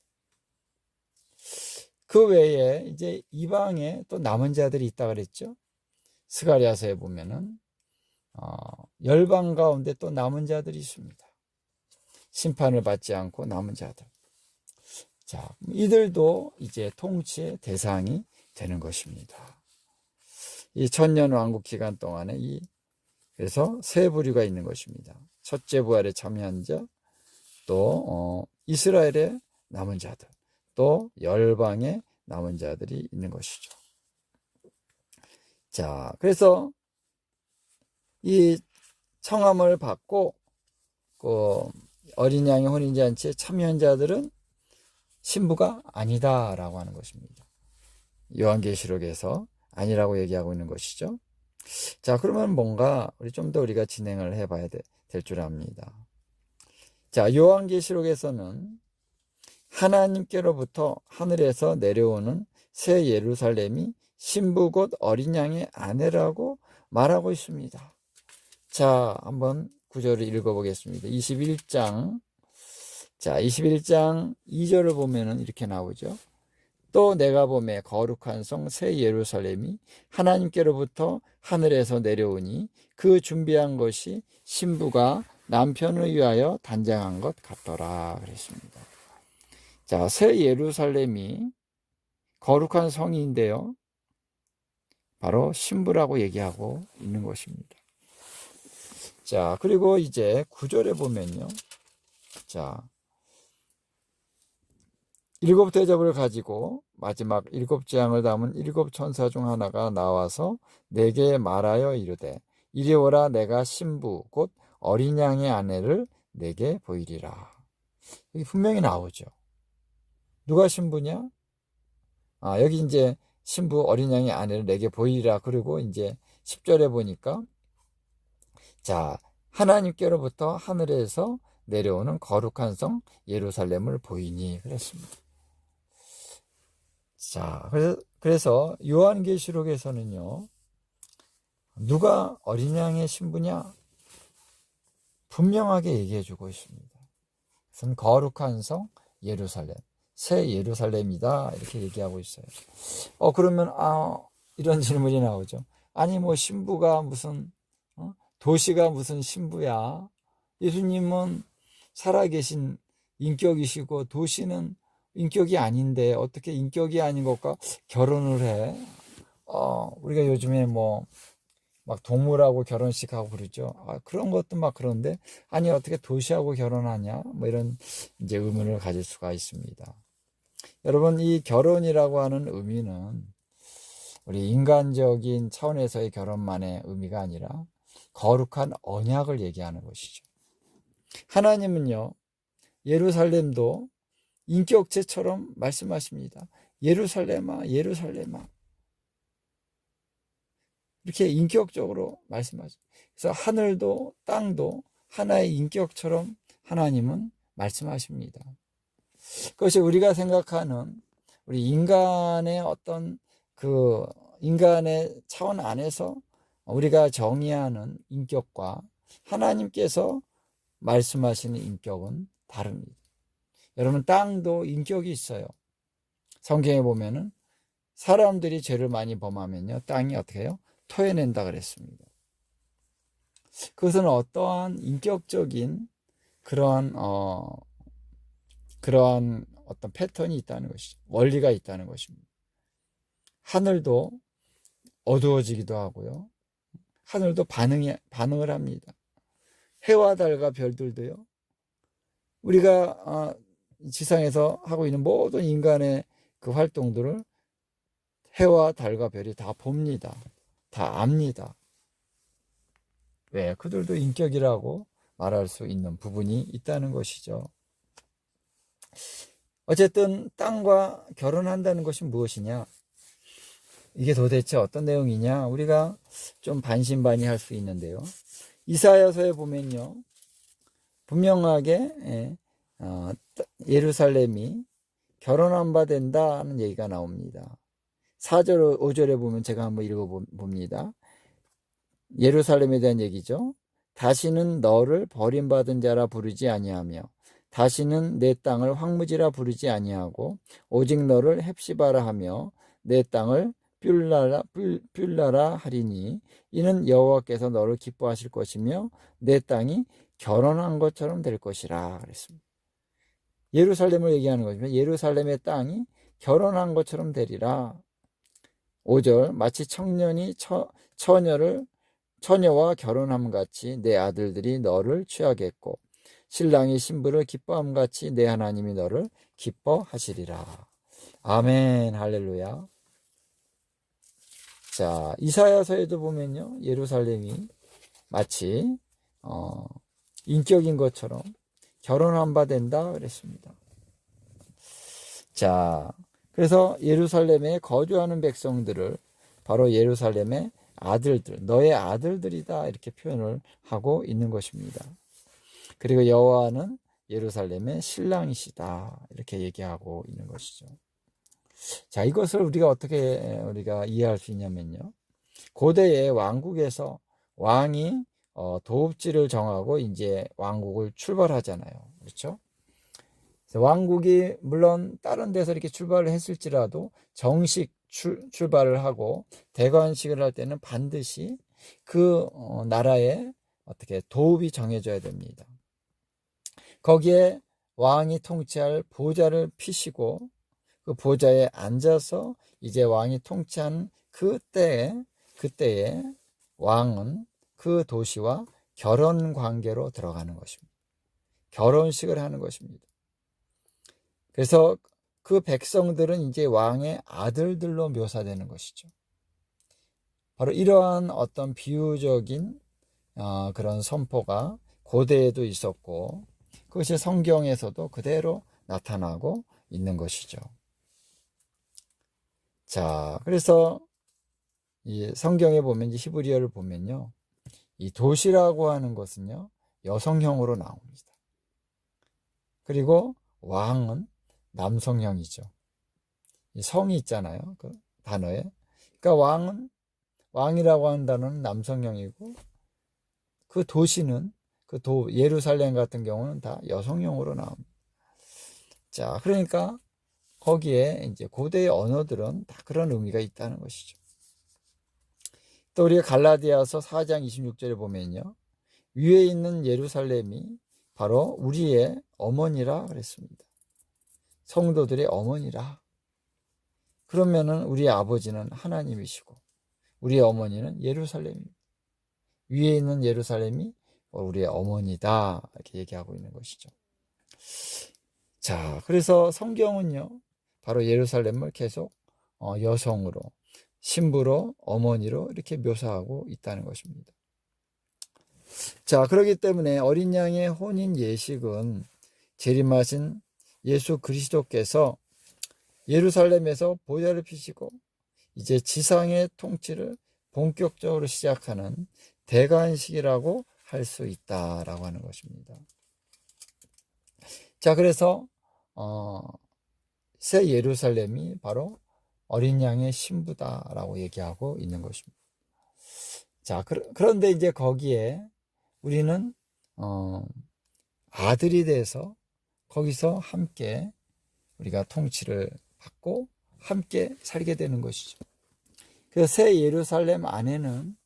S1: 그 외에 이제 이방에 또 남은 자들이 있다 그랬죠. 스가랴서에 보면은 열방 가운데 또 남은 자들이 있습니다. 심판을 받지 않고 남은 자들. 자, 이들도 이제 통치의 대상이 되는 것입니다. 이 천년 왕국 기간 동안에 그래서 세 부류가 있는 것입니다. 첫째 부활에 참여한 자, 또 이스라엘의 남은 자들, 또 열방의 남은 자들이 있는 것이죠. 자, 그래서 이 청함을 받고 그 어린 양의 혼인잔치에 참여한 자들은 신부가 아니다라고 하는 것입니다. 요한계시록에서 아니라고 얘기하고 있는 것이죠. 자, 그러면 뭔가 좀 더 우리가 진행을 해봐야 될 줄 압니다. 자, 요한계시록에서는 하나님께로부터 하늘에서 내려오는 새 예루살렘이 신부 곧 어린 양의 아내라고 말하고 있습니다. 자, 한번 구절을 읽어보겠습니다. 21장. 자, 21장 2절을 보면은 이렇게 나오죠. 또 내가 보매 거룩한 성 새 예루살렘이 하나님께로부터 하늘에서 내려오니 그 준비한 것이 신부가 남편을 위하여 단장한 것 같더라 그랬습니다. 자, 새 예루살렘이 거룩한 성인데요, 바로 신부라고 얘기하고 있는 것입니다. 자, 그리고 이제 9절에 보면요. 자, 7 대접을 가지고 마지막 7 재앙을 담은 7 천사 중 하나가 나와서 내게 말하여 이르되 이리 오라, 내가 신부 곧 어린 양의 아내를 내게 보이리라. 여기 분명히 나오죠. 누가 신부냐? 여기 이제 신부 어린 양의 아내를 내게 보이리라. 그리고 이제 10절에 보니까 자, 하나님께로부터 하늘에서 내려오는 거룩한 성 예루살렘을 보이니 그랬습니다. 자, 그래서 요한계시록에서는요, 누가 어린 양의 신부냐? 분명하게 얘기해 주고 있습니다. 그것은 거룩한 성 예루살렘, 새 예루살렘이다 이렇게 얘기하고 있어요. 그러면 이런 질문이 나오죠. 아니 뭐 신부가 무슨 도시가 무슨 신부야? 예수님은 살아계신 인격이시고 도시는 인격이 아닌데 어떻게 인격이 아닌 것과 결혼을 해? 우리가 요즘에 뭐 막 동물하고 결혼식하고 그러죠. 그런 것도 막 그런데 아니 어떻게 도시하고 결혼하냐? 뭐 이런 이제 의문을 가질 수가 있습니다. 여러분, 이 결혼이라고 하는 의미는 우리 인간적인 차원에서의 결혼만의 의미가 아니라 거룩한 언약을 얘기하는 것이죠. 하나님은요, 예루살렘도 인격체처럼 말씀하십니다. 예루살렘아, 예루살렘아. 이렇게 인격적으로 말씀하죠. 그래서 하늘도 땅도 하나의 인격처럼 하나님은 말씀하십니다. 그것이 우리가 생각하는 우리 인간의 어떤 그 인간의 차원 안에서 우리가 정의하는 인격과 하나님께서 말씀하시는 인격은 다릅니다. 여러분, 땅도 인격이 있어요. 성경에 보면은 사람들이 죄를 많이 범하면요, 땅이 어떻게 해요? 토해낸다 그랬습니다. 그것은 어떠한 인격적인 그러한 어떤 패턴이 있다는 것이죠. 원리가 있다는 것입니다. 하늘도 어두워지기도 하고요. 하늘도 반응을 합니다. 해와 달과 별들도요, 우리가 지상에서 하고 있는 모든 인간의 그 활동들을 해와 달과 별이 다 봅니다. 다 압니다. 왜? 그들도 인격이라고 말할 수 있는 부분이 있다는 것이죠. 어쨌든 땅과 결혼한다는 것이 무엇이냐? 이게 도대체 어떤 내용이냐? 우리가 좀 반신반의할 수 있는데요. 이사야서에 보면요, 분명하게 예루살렘이 결혼한 바 된다는 얘기가 나옵니다. 4절, 5절에 보면 제가 한번 읽어봅니다. 예루살렘에 대한 얘기죠. 다시는 너를 버림받은 자라 부르지 아니하며 다시는 내 땅을 황무지라 부르지 아니하고 오직 너를 헵시바라 하며 내 땅을 뷸라라 하리니 이는 여호와께서 너를 기뻐하실 것이며 내 땅이 결혼한 것처럼 될 것이라 그랬습니다. 예루살렘을 얘기하는 것이면 예루살렘의 땅이 결혼한 것처럼 되리라. 5절 마치 청년이 처녀와 결혼함 같이 내 아들들이 너를 취하겠고 신랑이 신부를 기뻐함 같이 내 하나님이 너를 기뻐하시리라. 아멘, 할렐루야. 자, 이사야서에도 보면요, 예루살렘이 마치 인격인 것처럼 결혼한 바 된다 그랬습니다. 자, 그래서 예루살렘에 거주하는 백성들을 바로 예루살렘의 아들들, 너의 아들들이다 이렇게 표현을 하고 있는 것입니다. 그리고 여호와는 예루살렘의 신랑이시다 이렇게 얘기하고 있는 것이죠. 자, 이것을 우리가 어떻게 이해할 수 있냐면요, 고대의 왕국에서 왕이 도읍지를 정하고 이제 왕국을 출발하잖아요. 그렇죠? 왕국이 물론 다른 데서 이렇게 출발을 했을지라도 정식 출발을 하고 대관식을 할 때는 반드시 그 나라에 어떻게 도읍이 정해져야 됩니다. 거기에 왕이 통치할 보좌를 피시고 그 보좌에 앉아서 이제 왕이 통치한 그때에 왕은 그 도시와 결혼 관계로 들어가는 것입니다. 결혼식을 하는 것입니다. 그래서 그 백성들은 이제 왕의 아들들로 묘사되는 것이죠. 바로 이러한 어떤 비유적인 그런 선포가 고대에도 있었고 그것이 성경에서도 그대로 나타나고 있는 것이죠. 자, 그래서 이 성경에 보면 히브리어를 보면요, 이 도시라고 하는 것은요 여성형으로 나옵니다. 그리고 왕은 남성형이죠. 이 성이 있잖아요, 그 단어에. 그러니까 왕이라고 하는 단어는 남성형이고 그 도시는 예루살렘 같은 경우는 다 여성형으로 나옵니다. 자, 그러니까 거기에 이제 고대의 언어들은 다 그런 의미가 있다는 것이죠. 또 우리가 갈라디아서 4장 26절에 보면요, 위에 있는 예루살렘이 바로 우리의 어머니라 그랬습니다. 성도들의 어머니라. 그러면은 우리의 아버지는 하나님이시고 우리의 어머니는 예루살렘입니다. 위에 있는 예루살렘이 우리의 어머니다 이렇게 얘기하고 있는 것이죠. 자, 그래서 성경은요 바로 예루살렘을 계속 여성으로, 신부로, 어머니로 이렇게 묘사하고 있다는 것입니다. 자, 그렇기 때문에 어린 양의 혼인 예식은 재림하신 예수 그리스도께서 예루살렘에서 보좌를 피시고 이제 지상의 통치를 본격적으로 시작하는 대관식이라고 할 수 있다라고 하는 것입니다. 자, 그래서 새 예루살렘이 바로 어린 양의 신부다라고 얘기하고 있는 것입니다. 자, 그런데 이제 거기에 우리는 아들이 돼서 거기서 함께 우리가 통치를 받고 함께 살게 되는 것이죠. 그래서 새 예루살렘 안에는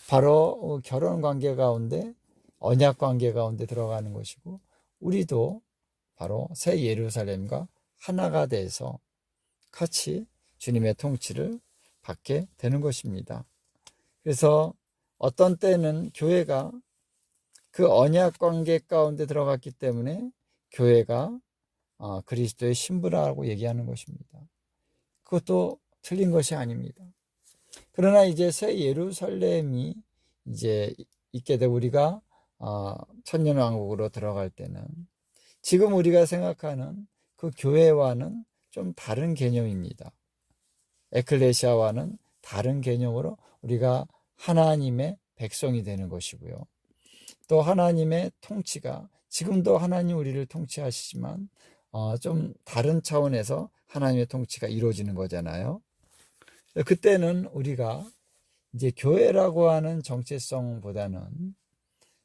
S1: 바로 결혼 관계 가운데, 언약 관계 가운데 들어가는 것이고 우리도 바로 새 예루살렘과 하나가 돼서 같이 주님의 통치를 받게 되는 것입니다. 그래서 어떤 때는 교회가 그 언약 관계 가운데 들어갔기 때문에 교회가 그리스도의 신부라고 얘기하는 것입니다. 그것도 틀린 것이 아닙니다. 그러나 이제 새 예루살렘이 이제 있게 되고 우리가 천년왕국으로 들어갈 때는 지금 우리가 생각하는 그 교회와는 좀 다른 개념입니다. 에클레시아와는 다른 개념으로 우리가 하나님의 백성이 되는 것이고요. 또 하나님의 통치가 지금도 하나님 우리를 통치하시지만 좀 다른 차원에서 하나님의 통치가 이루어지는 거잖아요. 그때는 우리가 이제 교회라고 하는 정체성보다는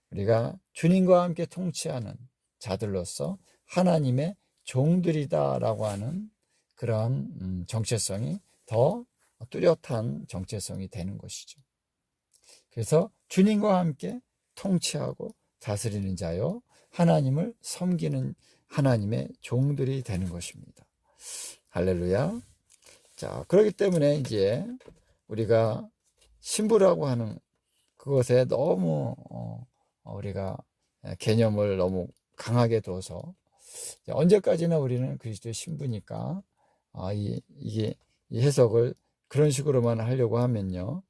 S1: 우리가 주님과 함께 통치하는 자들로서 하나님의 종들이다라고 하는 그런 정체성이 더 뚜렷한 정체성이 되는 것이죠. 그래서 주님과 함께 통치하고 다스리는 자요, 하나님을 섬기는 하나님의 종들이 되는 것입니다. 할렐루야. 자, 그렇기 때문에 이제 우리가 신부라고 하는 그것에 너무 우리가 개념을 너무 강하게 둬서 언제까지나 우리는 그리스도의 신부니까 이 해석을 그런 식으로만 하려고 하면요,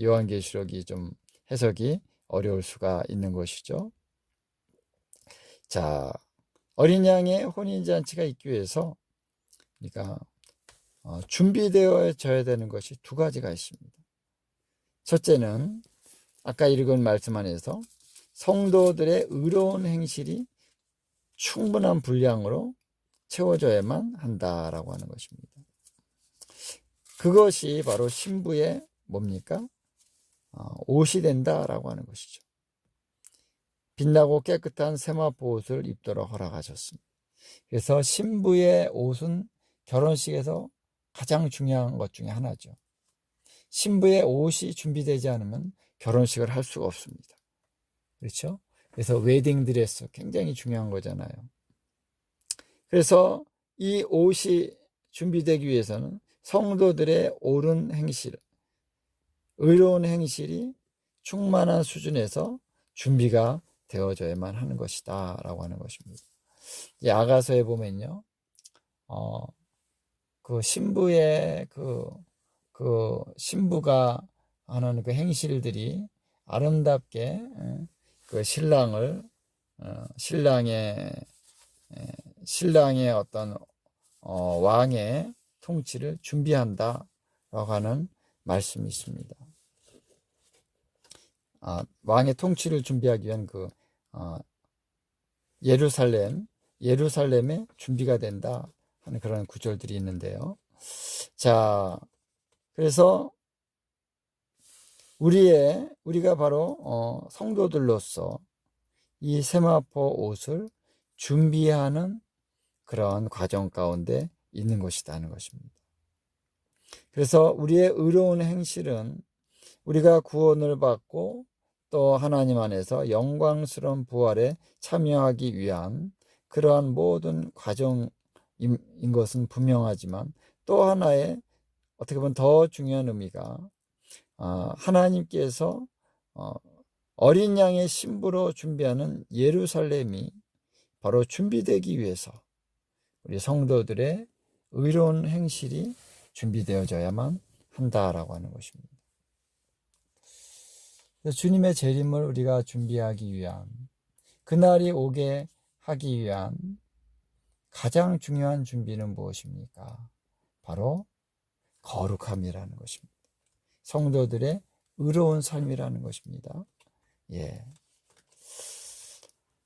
S1: 요한계시록이 좀 해석이 어려울 수가 있는 것이죠. 자, 어린 양의 혼인잔치가 있기 위해서 그러니까 준비되어져야 되는 것이 두 가지가 있습니다. 첫째는 아까 읽은 말씀 안에서 성도들의 의로운 행실이 충분한 분량으로 채워져야만 한다라고 하는 것입니다. 그것이 바로 신부의 뭡니까? 옷이 된다라고 하는 것이죠. 빛나고 깨끗한 세마포 옷을 입도록 허락하셨습니다. 그래서 신부의 옷은 결혼식에서 가장 중요한 것 중에 하나죠. 신부의 옷이 준비되지 않으면 결혼식을 할 수가 없습니다. 그렇죠? 그래서 웨딩 드레스 굉장히 중요한 거잖아요. 그래서 이 옷이 준비되기 위해서는 성도들의 옳은 행실, 의로운 행실이 충만한 수준에서 준비가 되어져야만 하는 것이다 라고 하는 것입니다. 이 아가서에 보면요, 그 신부의 그 신부가 하는 그 행실들이 아름답게 그 신랑의 어떤 왕의 통치를 준비한다라고 하는 말씀이 있습니다. 왕의 통치를 준비하기 위한 그 예루살렘의 준비가 된다 하는 그런 구절들이 있는데요. 자, 그래서 우리가 바로 성도들로서 이 세마포 옷을 준비하는 그런 과정 가운데 있는 것이다 하는 것입니다. 그래서 우리의 의로운 행실은 우리가 구원을 받고 또 하나님 안에서 영광스러운 부활에 참여하기 위한 그러한 모든 과정인 것은 분명하지만 또 하나의 어떻게 보면 더 중요한 의미가 하나님께서 어린 양의 신부로 준비하는 예루살렘이 바로 준비되기 위해서 우리 성도들의 의로운 행실이 준비되어져야만 한다라고 하는 것입니다. 주님의 재림을 우리가 준비하기 위한, 그날이 오게 하기 위한 가장 중요한 준비는 무엇입니까? 바로 거룩함이라는 것입니다. 성도들의 의로운 삶이라는 것입니다. 예.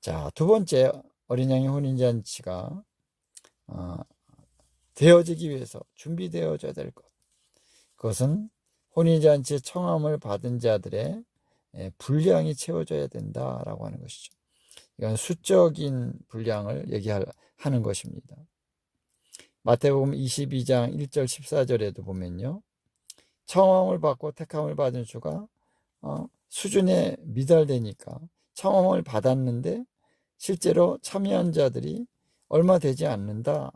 S1: 자, 두 번째, 어린 양의 혼인잔치가 되어지기 위해서 준비되어져야 될 것, 그것은 혼인잔치의 청함을 받은 자들의 분량이 채워져야 된다라고 하는 것이죠. 이건 수적인 분량을 얘기하는 것입니다. 마태복음 22장 1절 14절에도 보면요, 청함을 받고 택함을 받은 수가 수준에 미달되니까 청함을 받았는데 실제로 참여한 자들이 얼마 되지 않는다.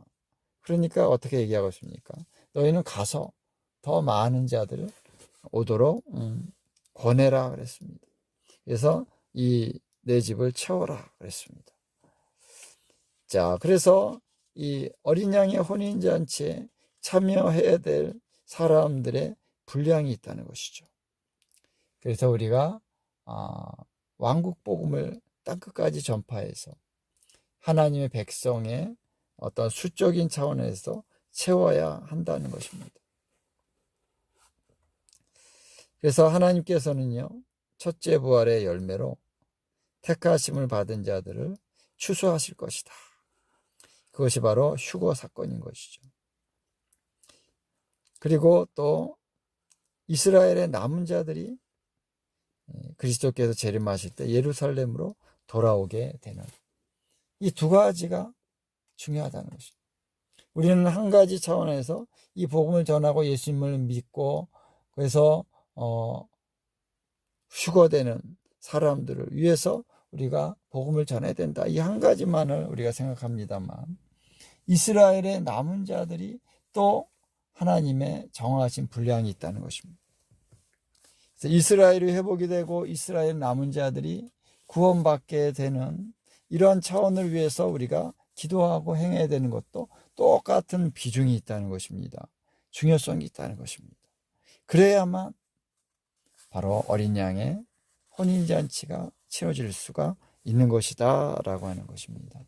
S1: 그러니까 어떻게 얘기하고 있습니까? 너희는 가서 더 많은 자들을 오도록 권해라 그랬습니다. 그래서 이 내 집을 채워라 그랬습니다. 자, 그래서 이 어린 양의 혼인잔치에 참여해야 될 사람들의 분량이 있다는 것이죠. 그래서 우리가 왕국 복음을 땅끝까지 전파해서 하나님의 백성의 어떤 수적인 차원에서 채워야 한다는 것입니다. 그래서 하나님께서는요, 첫째 부활의 열매로 택하심을 받은 자들을 추수하실 것이다. 그것이 바로 휴거 사건인 것이죠. 그리고 또 이스라엘의 남은 자들이 그리스도께서 재림하실 때 예루살렘으로 돌아오게 되는 이 두 가지가 중요하다는 것입니다. 우리는 한 가지 차원에서 이 복음을 전하고 예수님을 믿고 그래서 휴거되는 사람들을 위해서 우리가 복음을 전해야 된다. 이 한 가지만을 우리가 생각합니다만 이스라엘의 남은 자들이 또 하나님의 정하신 분량이 있다는 것입니다. 그래서 이스라엘이 회복이 되고 이스라엘 남은 자들이 구원받게 되는 이러한 차원을 위해서 우리가 기도하고 행해야 되는 것도 똑같은 비중이 있다는 것입니다. 중요성이 있다는 것입니다. 그래야만 바로 어린 양의 혼인잔치가 치러질 수가 있는 것이다 라고 하는 것입니다.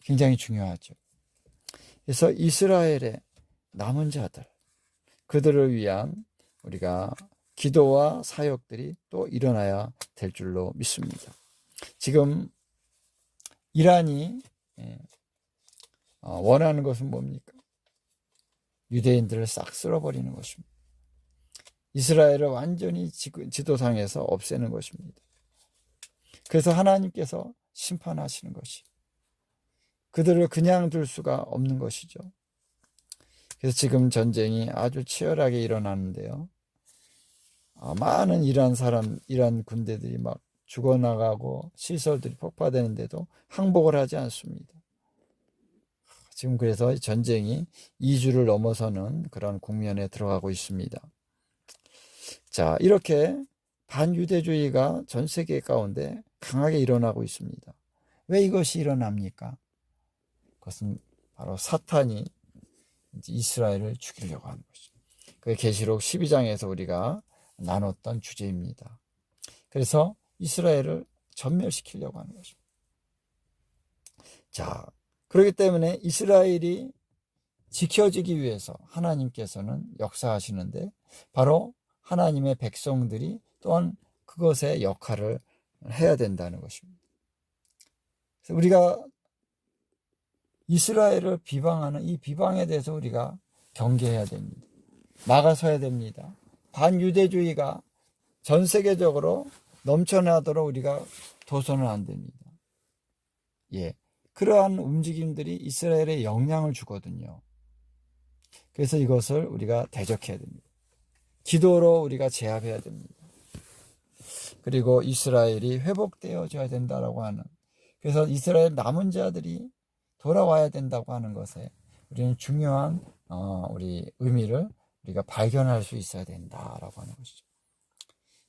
S1: 굉장히 중요하죠. 그래서 이스라엘의 남은 자들, 그들을 위한 우리가 기도와 사역들이 또 일어나야 될 줄로 믿습니다. 지금 이란이 원하는 것은 뭡니까? 유대인들을 싹 쓸어버리는 것입니다. 이스라엘을 완전히 지도상에서 없애는 것입니다. 그래서 하나님께서 심판하시는 것이 그들을 그냥 둘 수가 없는 것이죠. 그래서 지금 전쟁이 아주 치열하게 일어나는데요. 많은 이란 군대들이 막 죽어나가고 시설들이 폭파되는데도 항복을 하지 않습니다. 지금 그래서 전쟁이 2주를 넘어서는 그런 국면에 들어가고 있습니다. 자, 이렇게 반유대주의가 전 세계 가운데 강하게 일어나고 있습니다. 왜 이것이 일어납니까? 그것은 바로 사탄이 이스라엘을 죽이려고 하는 것이죠. 그게 계시록 12장에서 우리가 나눴던 주제입니다. 그래서 이스라엘을 전멸시키려고 하는 것입니다. 자, 그렇기 때문에 이스라엘이 지켜지기 위해서 하나님께서는 역사하시는데 바로 하나님의 백성들이 또한 그것의 역할을 해야 된다는 것입니다. 그래서 우리가 이스라엘을 비방하는 이 비방에 대해서 우리가 경계해야 됩니다. 막아서야 됩니다. 반유대주의가 전 세계적으로 넘쳐나도록 우리가 둬서는 안 됩니다. 예, 그러한 움직임들이 이스라엘에 영향을 주거든요. 그래서 이것을 우리가 대적해야 됩니다. 기도로 우리가 제압해야 됩니다. 그리고 이스라엘이 회복되어져야 된다라고 하는, 그래서 이스라엘 남은 자들이 돌아와야 된다고 하는 것에 우리는 중요한 우리 의미를 우리가 발견할 수 있어야 된다라고 하는 것이죠.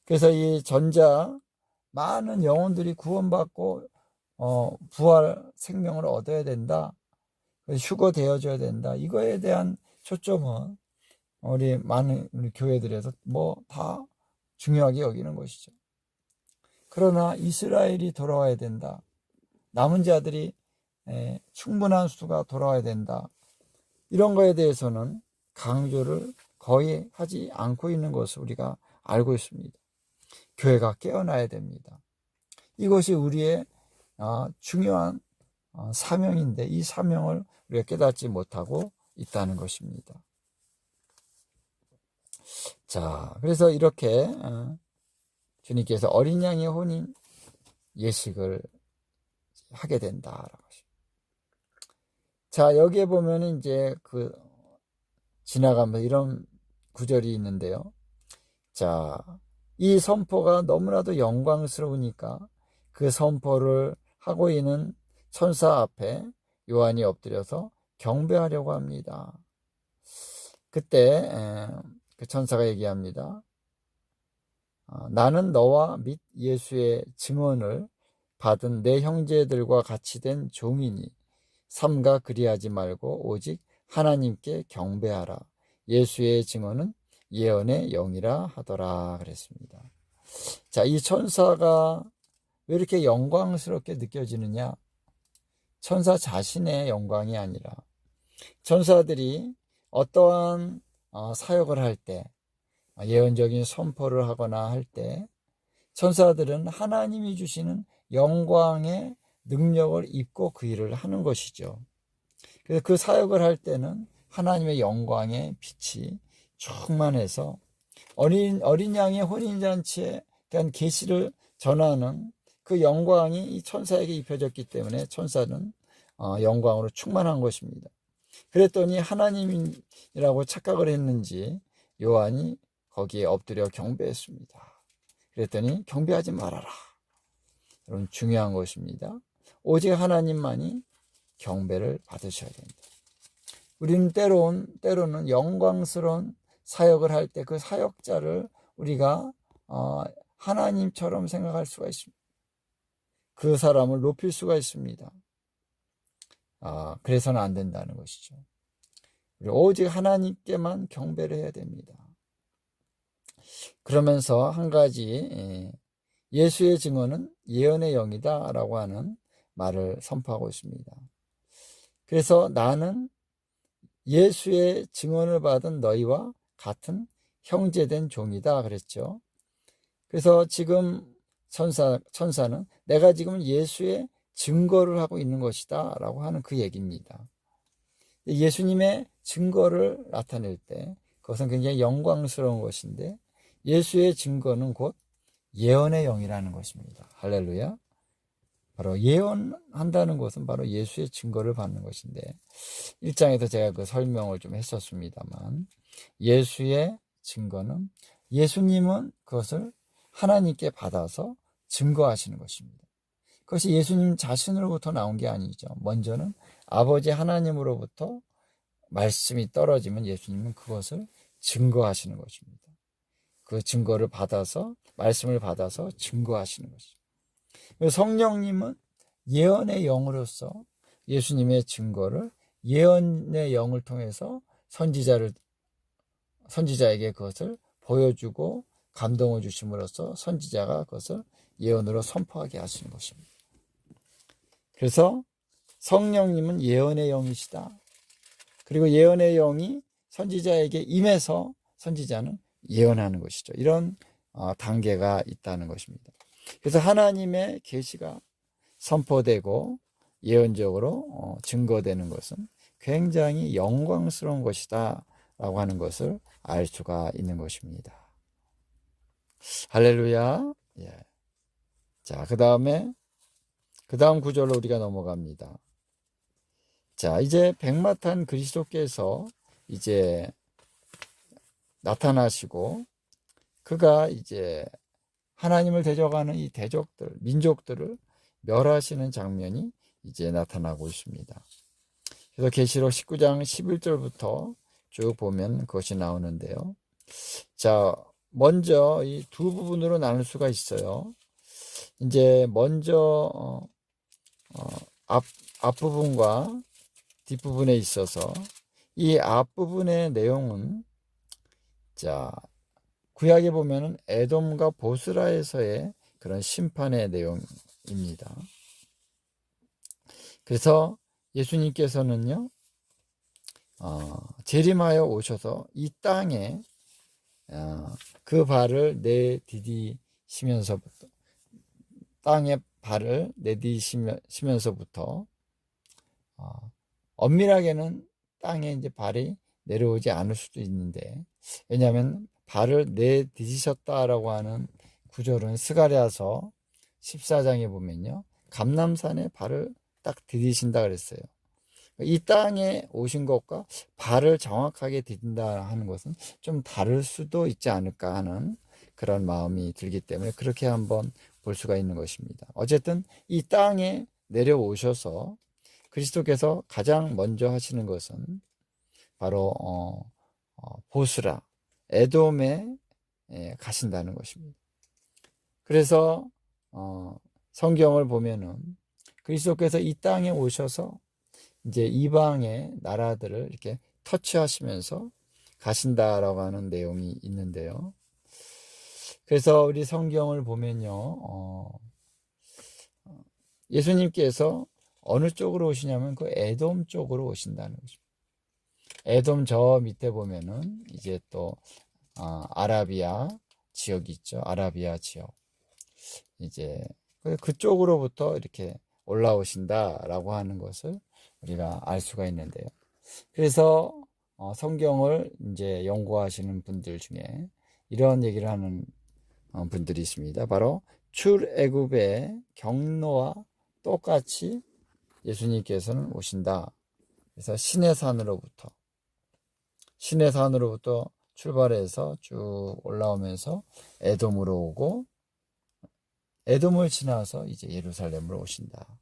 S1: 그래서 이 전자 많은 영혼들이 구원받고 부활 생명을 얻어야 된다, 휴거되어져야 된다, 이거에 대한 초점은 우리 많은 우리 교회들에서 뭐 다 중요하게 여기는 것이죠. 그러나 이스라엘이 돌아와야 된다, 남은 자들이 충분한 수가 돌아와야 된다, 이런 거에 대해서는 강조를 거의 하지 않고 있는 것을 우리가 알고 있습니다. 교회가 깨어나야 됩니다. 이것이 우리의 중요한 사명인데 이 사명을 우리가 깨닫지 못하고 있다는 것입니다. 자, 그래서 이렇게 주님께서 어린 양의 혼인 예식을 하게 된다라고 하십니다. 자, 여기에 보면 이제 지나가면서 이런 구절이 있는데요. 자, 이 선포가 너무나도 영광스러우니까 그 선포를 하고 있는 천사 앞에 요한이 엎드려서 경배하려고 합니다. 그때 그 천사가 얘기합니다. 나는 너와 및 예수의 증언을 받은 내 형제들과 같이 된 종이니 삼가 그리하지 말고 오직 하나님께 경배하라. 예수의 증언은 예언의 영이라 하더라 그랬습니다. 자, 이 천사가 왜 이렇게 영광스럽게 느껴지느냐? 천사 자신의 영광이 아니라 천사들이 어떠한 사역을 할 때, 예언적인 선포를 하거나 할 때 천사들은 하나님이 주시는 영광의 능력을 입고 그 일을 하는 것이죠. 그래서 그 사역을 할 때는 하나님의 영광의 빛이 충만해서 어린 양의 혼인잔치에 대한 계시를 전하는 그 영광이 이 천사에게 입혀졌기 때문에 천사는 영광으로 충만한 것입니다. 그랬더니 하나님이라고 착각을 했는지 요한이 거기에 엎드려 경배했습니다. 그랬더니 경배하지 말아라. 여러분, 중요한 것입니다. 오직 하나님만이 경배를 받으셔야 됩니다. 우리는 때로는 영광스러운 사역을 할 때 그 사역자를 우리가 하나님처럼 생각할 수가 있습니다. 그 사람을 높일 수가 있습니다. 그래서는 안 된다는 것이죠. 오직 하나님께만 경배를 해야 됩니다. 그러면서 한 가지, 예수의 증언은 예언의 영이다 라고 하는 말을 선포하고 있습니다. 그래서 나는 예수의 증언을 받은 너희와 같은 형제된 종이다 그랬죠. 그래서 지금 천사는 내가 지금 예수의 증거를 하고 있는 것이다 라고 하는 그 얘기입니다. 예수님의 증거를 나타낼 때 그것은 굉장히 영광스러운 것인데 예수의 증거는 곧 예언의 영이라는 것입니다. 할렐루야. 바로 예언한다는 것은 바로 예수의 증거를 받는 것인데 1장에서 제가 그 설명을 좀 했었습니다만 예수의 증거는 예수님은 그것을 하나님께 받아서 증거하시는 것입니다. 그것이 예수님 자신으로부터 나온 게 아니죠. 먼저는 아버지 하나님으로부터 말씀이 떨어지면 예수님은 그것을 증거하시는 것입니다. 그 증거를 받아서 말씀을 받아서 증거하시는 것이죠. 성령님은 예언의 영으로서 예수님의 증거를 예언의 영을 통해서 선지자에게 그것을 보여주고 감동을 주심으로써 선지자가 그것을 예언으로 선포하게 하시는 것입니다. 그래서 성령님은 예언의 영이시다. 그리고 예언의 영이 선지자에게 임해서 선지자는 예언하는 것이죠. 이런 단계가 있다는 것입니다. 그래서 하나님의 계시가 선포되고 예언적으로 증거되는 것은 굉장히 영광스러운 것이다 라고 하는 것을 알 수가 있는 것입니다. 할렐루야. 예. 자, 그 다음 구절로 우리가 넘어갑니다. 자, 이제 백마탄 그리스도께서 이제 나타나시고 그가 이제 하나님을 대적하는 이 대적들, 민족들을 멸하시는 장면이 이제 나타나고 있습니다. 그래서 계시록 19장 11절부터 쭉 보면 그것이 나오는데요. 자, 먼저 이 두 부분으로 나눌 수가 있어요. 이제 먼저 앞부분과 뒷부분에 있어서 이 앞부분의 내용은 자, 구약에 보면은 에돔과 보스라에서의 그런 심판의 내용입니다. 그래서 예수님께서는요, 재림하여 오셔서 이 땅에 그 발을 내디디시면서부터 땅에 발을 내디시면서부터 엄밀하게는 땅에 이제 발이 내려오지 않을 수도 있는데 왜냐하면 발을 내디디셨다라고 하는 구절은 스가랴서 14장에 보면요, 감람산에 발을 딱 디디신다 그랬어요. 이 땅에 오신 것과 발을 정확하게 디딘다 하는 것은 좀 다를 수도 있지 않을까 하는 그런 마음이 들기 때문에 그렇게 한번 볼 수가 있는 것입니다. 어쨌든 이 땅에 내려오셔서 그리스도께서 가장 먼저 하시는 것은 바로 보스라, 에돔에 가신다는 것입니다. 그래서 성경을 보면은 그리스도께서 이 땅에 오셔서 이제 이방의 나라들을 이렇게 터치하시면서 가신다라고 하는 내용이 있는데요. 그래서 우리 성경을 보면요, 예수님께서 어느 쪽으로 오시냐면 그 에돔 쪽으로 오신다는 거죠. 에돔 저 밑에 보면은 이제 또 아라비아 지역이 있죠. 아라비아 지역. 이제 그쪽으로부터 이렇게 올라오신다라고 하는 것을 우리가 알 수가 있는데요. 그래서 성경을 이제 연구하시는 분들 중에 이런 얘기를 하는 분들이 있습니다. 바로 출애굽의 경로와 똑같이 예수님께서는 오신다. 그래서 시내산으로부터 출발해서 쭉 올라오면서 에돔으로 오고 에돔을 지나서 이제 예루살렘으로 오신다.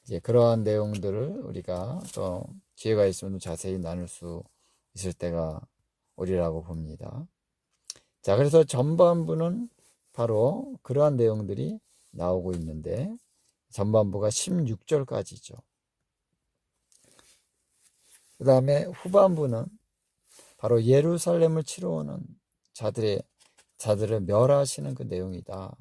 S1: 이제 그러한 내용들을 우리가 또 기회가 있으면 자세히 나눌 수 있을 때가 오리라고 봅니다. 자, 그래서 전반부는 바로 그러한 내용들이 나오고 있는데 전반부가 16절까지죠. 그 다음에 후반부는 바로 예루살렘을 치러 오는 자들을 멸하시는 그 내용이다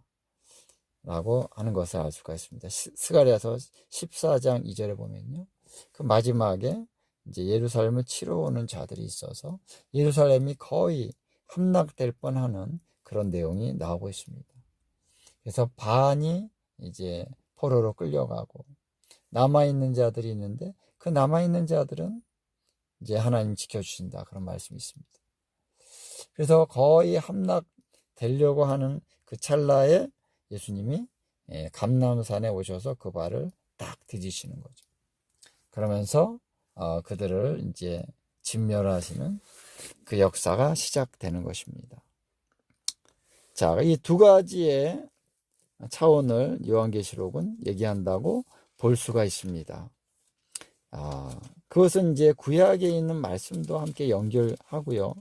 S1: 라고 하는 것을 알 수가 있습니다. 스가랴서 14장 2절에 보면요, 그 마지막에 이제 예루살렘을 치러 오는 자들이 있어서 예루살렘이 거의 함락될 뻔하는 그런 내용이 나오고 있습니다. 그래서 반이 이제 포로로 끌려가고 남아있는 자들이 있는데 그 남아있는 자들은 이제 하나님 지켜주신다, 그런 말씀이 있습니다. 그래서 거의 함락되려고 하는 그 찰나에 예수님이 감람산에 오셔서 그 발을 딱 디디시는 거죠. 그러면서 그들을 이제 진멸하시는 그 역사가 시작되는 것입니다. 자, 이 두 가지의 차원을 요한계시록은 얘기한다고 볼 수가 있습니다. 그것은 이제 구약에 있는 말씀도 함께 연결하고요.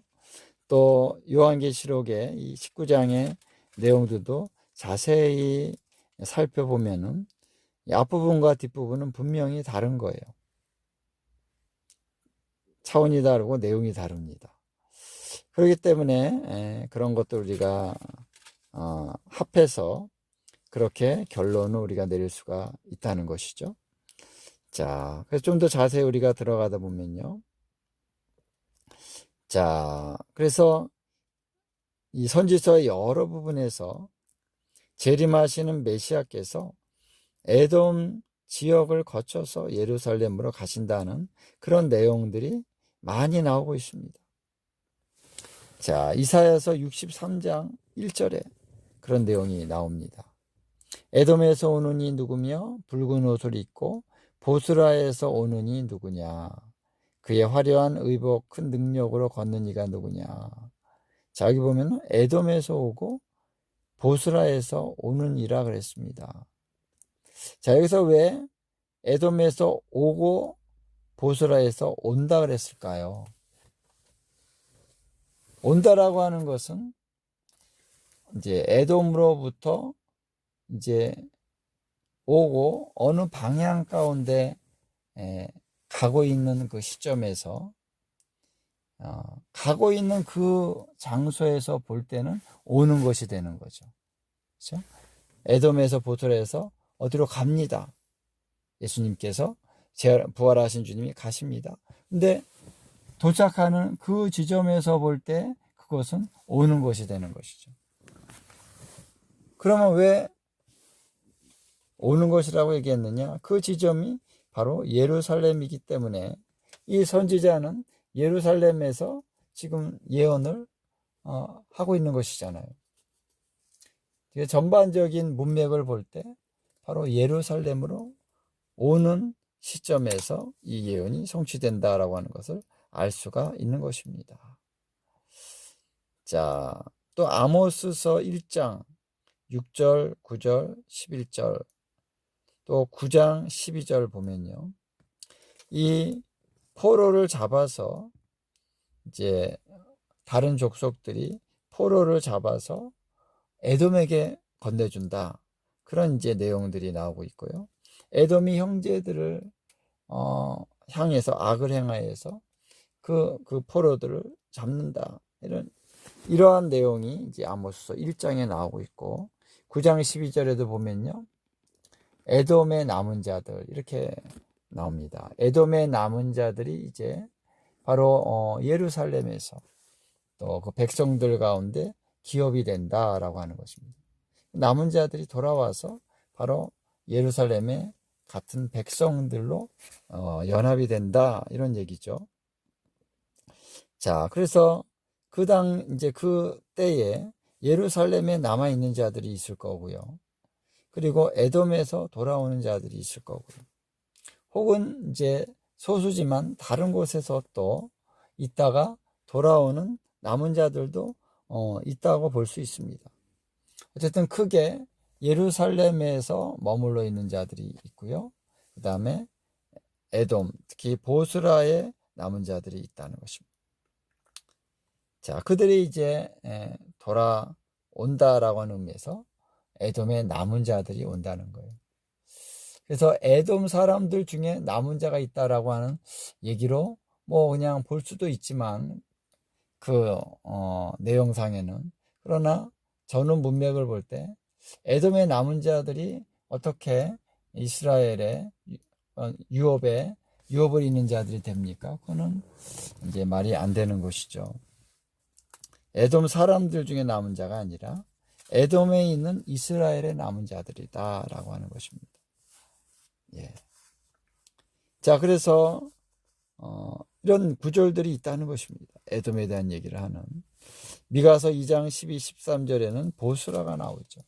S1: 또 요한계시록의 이 19장의 내용들도 자세히 살펴보면은 앞부분과 뒷부분은 분명히 다른 거예요. 차원이 다르고 내용이 다릅니다. 그렇기 때문에 그런 것들 우리가 합해서 그렇게 결론을 우리가 내릴 수가 있다는 것이죠. 자, 그래서 좀 더 자세히 우리가 들어가다 보면요. 자, 그래서 이 선지서의 여러 부분에서 재림하시는 메시아께서 에돔 지역을 거쳐서 예루살렘으로 가신다는 그런 내용들이 많이 나오고 있습니다. 자, 이사야서 63장 1절에 그런 내용이 나옵니다. 에돔에서 오는 이 누구며 붉은 옷을 입고 보스라에서 오는 이 누구냐, 그의 화려한 의복 큰 능력으로 걷는 이가 누구냐. 자, 여기 보면 에돔에서 오고 보스라에서 오는 이라 그랬습니다. 자, 여기서 왜 에돔에서 오고 보스라에서 온다 그랬을까요? 온다라고 하는 것은 이제 에돔으로부터 이제 오고 어느 방향 가운데 가고 있는 그 시점에서 가고 있는 그 장소에서 볼 때는 오는 것이 되는 거죠. 그렇죠? 에돔에서 보스라에서 어디로 갑니다. 예수님께서 부활하신 주님이 가십니다. 근데 도착하는 그 지점에서 볼 때 그것은 오는 것이 되는 것이죠. 그러면 왜 오는 것이라고 얘기했느냐? 그 지점이 바로 예루살렘이기 때문에 이 선지자는 예루살렘에서 지금 예언을 하고 있는 것이잖아요. 전반적인 문맥을 볼 때 바로 예루살렘으로 오는 시점에서 이 예언이 성취된다라고 하는 것을 알 수가 있는 것입니다. 자, 또 아모스서 1장 6절, 9절, 11절, 또 9장 12절 보면요, 이 포로를 잡아서 이제 다른 족속들이 포로를 잡아서 에돔에게 건네준다, 그런 이제 내용들이 나오고 있고요. 에돔이 형제들을 향해서 악을 행하여서 그 포로들을 잡는다. 이러한 내용이 이제 아모스서 1장에 나오고 있고 9장 12절에도 보면요. 에돔의 남은 자들 이렇게 나옵니다. 에돔의 남은 자들이 이제 바로 예루살렘에서 또 그 백성들 가운데 기업이 된다라고 하는 것입니다. 남은 자들이 돌아와서 바로 예루살렘의 같은 백성들로 연합이 된다 이런 얘기죠. 자, 그래서 이제 그 때에 예루살렘에 남아 있는 자들이 있을 거고요. 그리고 에돔에서 돌아오는 자들이 있을 거고요. 혹은 이제 소수지만 다른 곳에서 또 있다가 돌아오는 남은 자들도 있다고 볼 수 있습니다. 어쨌든 크게 예루살렘에서 머물러 있는 자들이 있고요. 그 다음에 에돔, 특히 보스라의 남은 자들이 있다는 것입니다. 자, 그들이 이제 돌아온다라고 하는 의미에서 에돔의 남은 자들이 온다는 거예요. 그래서 에돔 사람들 중에 남은 자가 있다라고 하는 얘기로 뭐 그냥 볼 수도 있지만 그 내용상에는, 그러나 전후 문맥을 볼 때 에돔의 남은 자들이 어떻게 이스라엘의 유업을 잇는 자들이 됩니까? 그거는 이제 말이 안 되는 것이죠. 에돔 사람들 중에 남은 자가 아니라 에돔에 있는 이스라엘의 남은 자들이다라고 하는 것입니다. 예. 자, 그래서 이런 구절들이 있다는 것입니다. 에돔에 대한 얘기를 하는. 미가서 2장 12, 13절에는 보스라가 나오죠.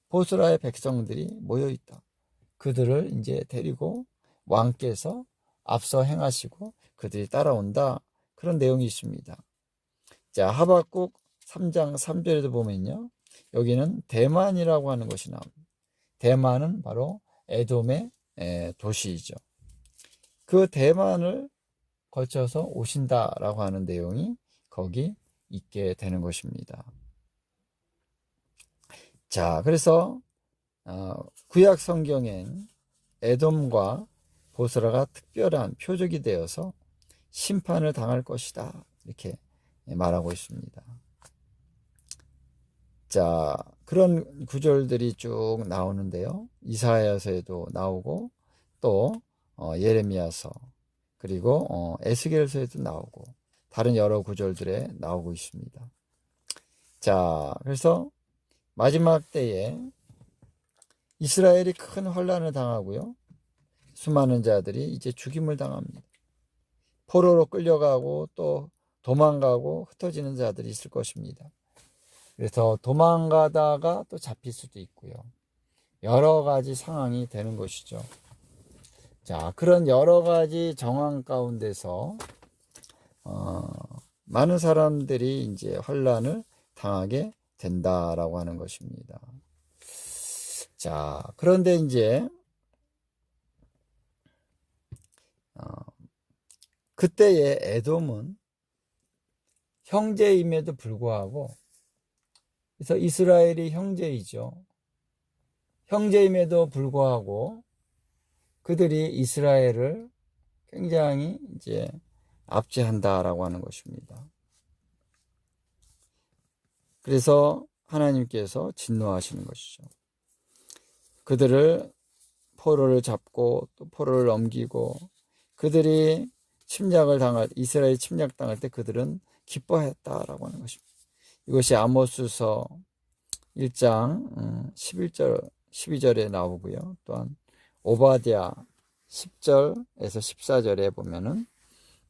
S1: 보스라의 백성들이 모여 있다. 그들을 이제 데리고 왕께서 앞서 행하시고 그들이 따라온다. 그런 내용이 있습니다. 자, 하박국 3장 3절에도 보면요. 여기는 대만이라고 하는 것이 나옵니다. 대만은 바로 에돔의 도시이죠. 그 대만을 거쳐서 오신다라고 하는 내용이 거기 있게 되는 것입니다. 자, 그래서 구약 성경엔 에돔과 보스라가 특별한 표적이 되어서 심판을 당할 것이다. 이렇게 말하고 있습니다. 자, 그런 구절들이 쭉 나오는데요. 이사야서에도 나오고 또 예레미야서 그리고 에스겔서에도 나오고 다른 여러 구절들에 나오고 있습니다. 자, 그래서 마지막 때에 이스라엘이 큰 환난을 당하고요. 수많은 자들이 이제 죽임을 당합니다. 포로로 끌려가고 또 도망가고 흩어지는 자들이 있을 것입니다. 그래서 도망가다가 또 잡힐 수도 있고요. 여러 가지 상황이 되는 것이죠. 자, 그런 여러 가지 정황 가운데서 많은 사람들이 이제 환난을 당하게 된다라고 하는 것입니다. 자, 그런데 이제 그때의 에돔은 형제임에도 불구하고, 그래서 이스라엘이 형제이죠. 형제임에도 불구하고 그들이 이스라엘을 굉장히 이제 압제한다라고 하는 것입니다. 그래서 하나님께서 진노하시는 것이죠. 그들을 포로를 잡고 또 포로를 넘기고 그들이 이스라엘이 침략당할 때 그들은 기뻐했다라고 하는 것입니다. 이것이 아모스서 1장 11절, 12절에 나오고요. 또한 오바댜 10절에서 14절에 보면은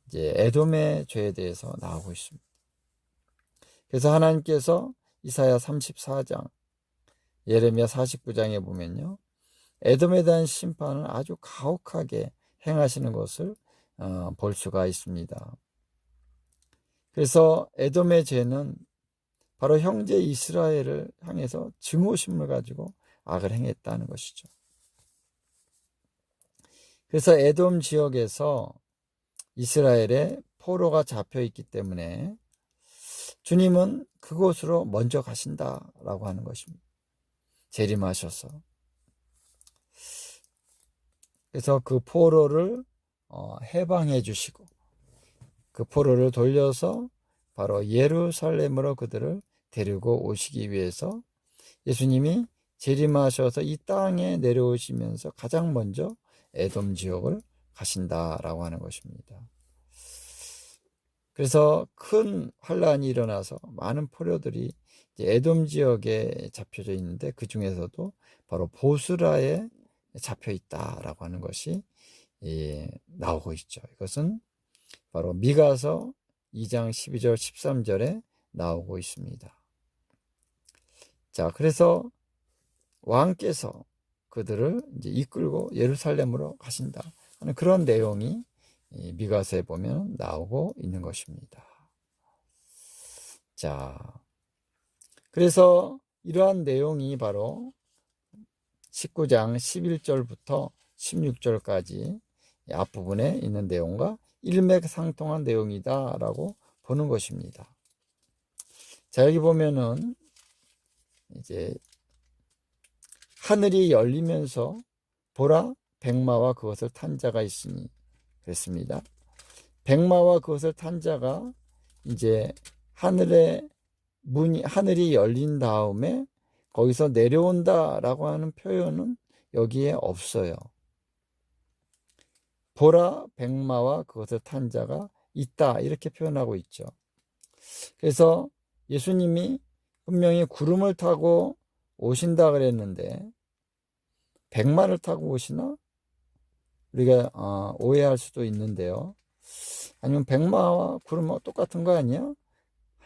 S1: 이제 에돔의 죄에 대해서 나오고 있습니다. 그래서 하나님께서 이사야 34장, 예레미야 49장에 보면요. 에돔에 대한 심판을 아주 가혹하게 행하시는 것을 볼 수가 있습니다. 그래서 에돔의 죄는 바로 형제 이스라엘을 향해서 증오심을 가지고 악을 행했다는 것이죠. 그래서 에돔 지역에서 이스라엘의 포로가 잡혀 있기 때문에 주님은 그곳으로 먼저 가신다라고 하는 것입니다. 재림하셔서 그래서 그 포로를 해방해 주시고 그 포로를 돌려서 바로 예루살렘으로 그들을 데리고 오시기 위해서 예수님이 재림하셔서 이 땅에 내려오시면서 가장 먼저 에돔 지역을 가신다라고 하는 것입니다. 그래서 큰 환란이 일어나서 많은 포로들이 에돔 지역에 잡혀져 있는데 그 중에서도 바로 보스라에 잡혀 있다라고 하는 것이 나오고 있죠. 이것은 바로 미가서 2장 12절 13절에 나오고 있습니다. 자, 그래서 왕께서 그들을 이제 이끌고 예루살렘으로 가신다 하는 그런 내용이 미가서에 보면 나오고 있는 것입니다. 자, 그래서 이러한 내용이 바로 19장 11절부터 16절까지 앞부분에 있는 내용과 일맥상통한 내용이다라고 보는 것입니다. 자, 여기 보면은 이제 하늘이 열리면서 보라 백마와 그것을 탄 자가 있으니 그랬습니다. 백마와 그것을 탄 자가 이제 하늘이 열린 다음에 거기서 내려온다라고 하는 표현은 여기에 없어요. 보라 백마와 그것을 탄 자가 있다 이렇게 표현하고 있죠. 그래서 예수님이 분명히 구름을 타고 오신다 그랬는데 백마를 타고 오시나? 우리가 오해할 수도 있는데요. 아니면 백마와 구름은 똑같은 거 아니야?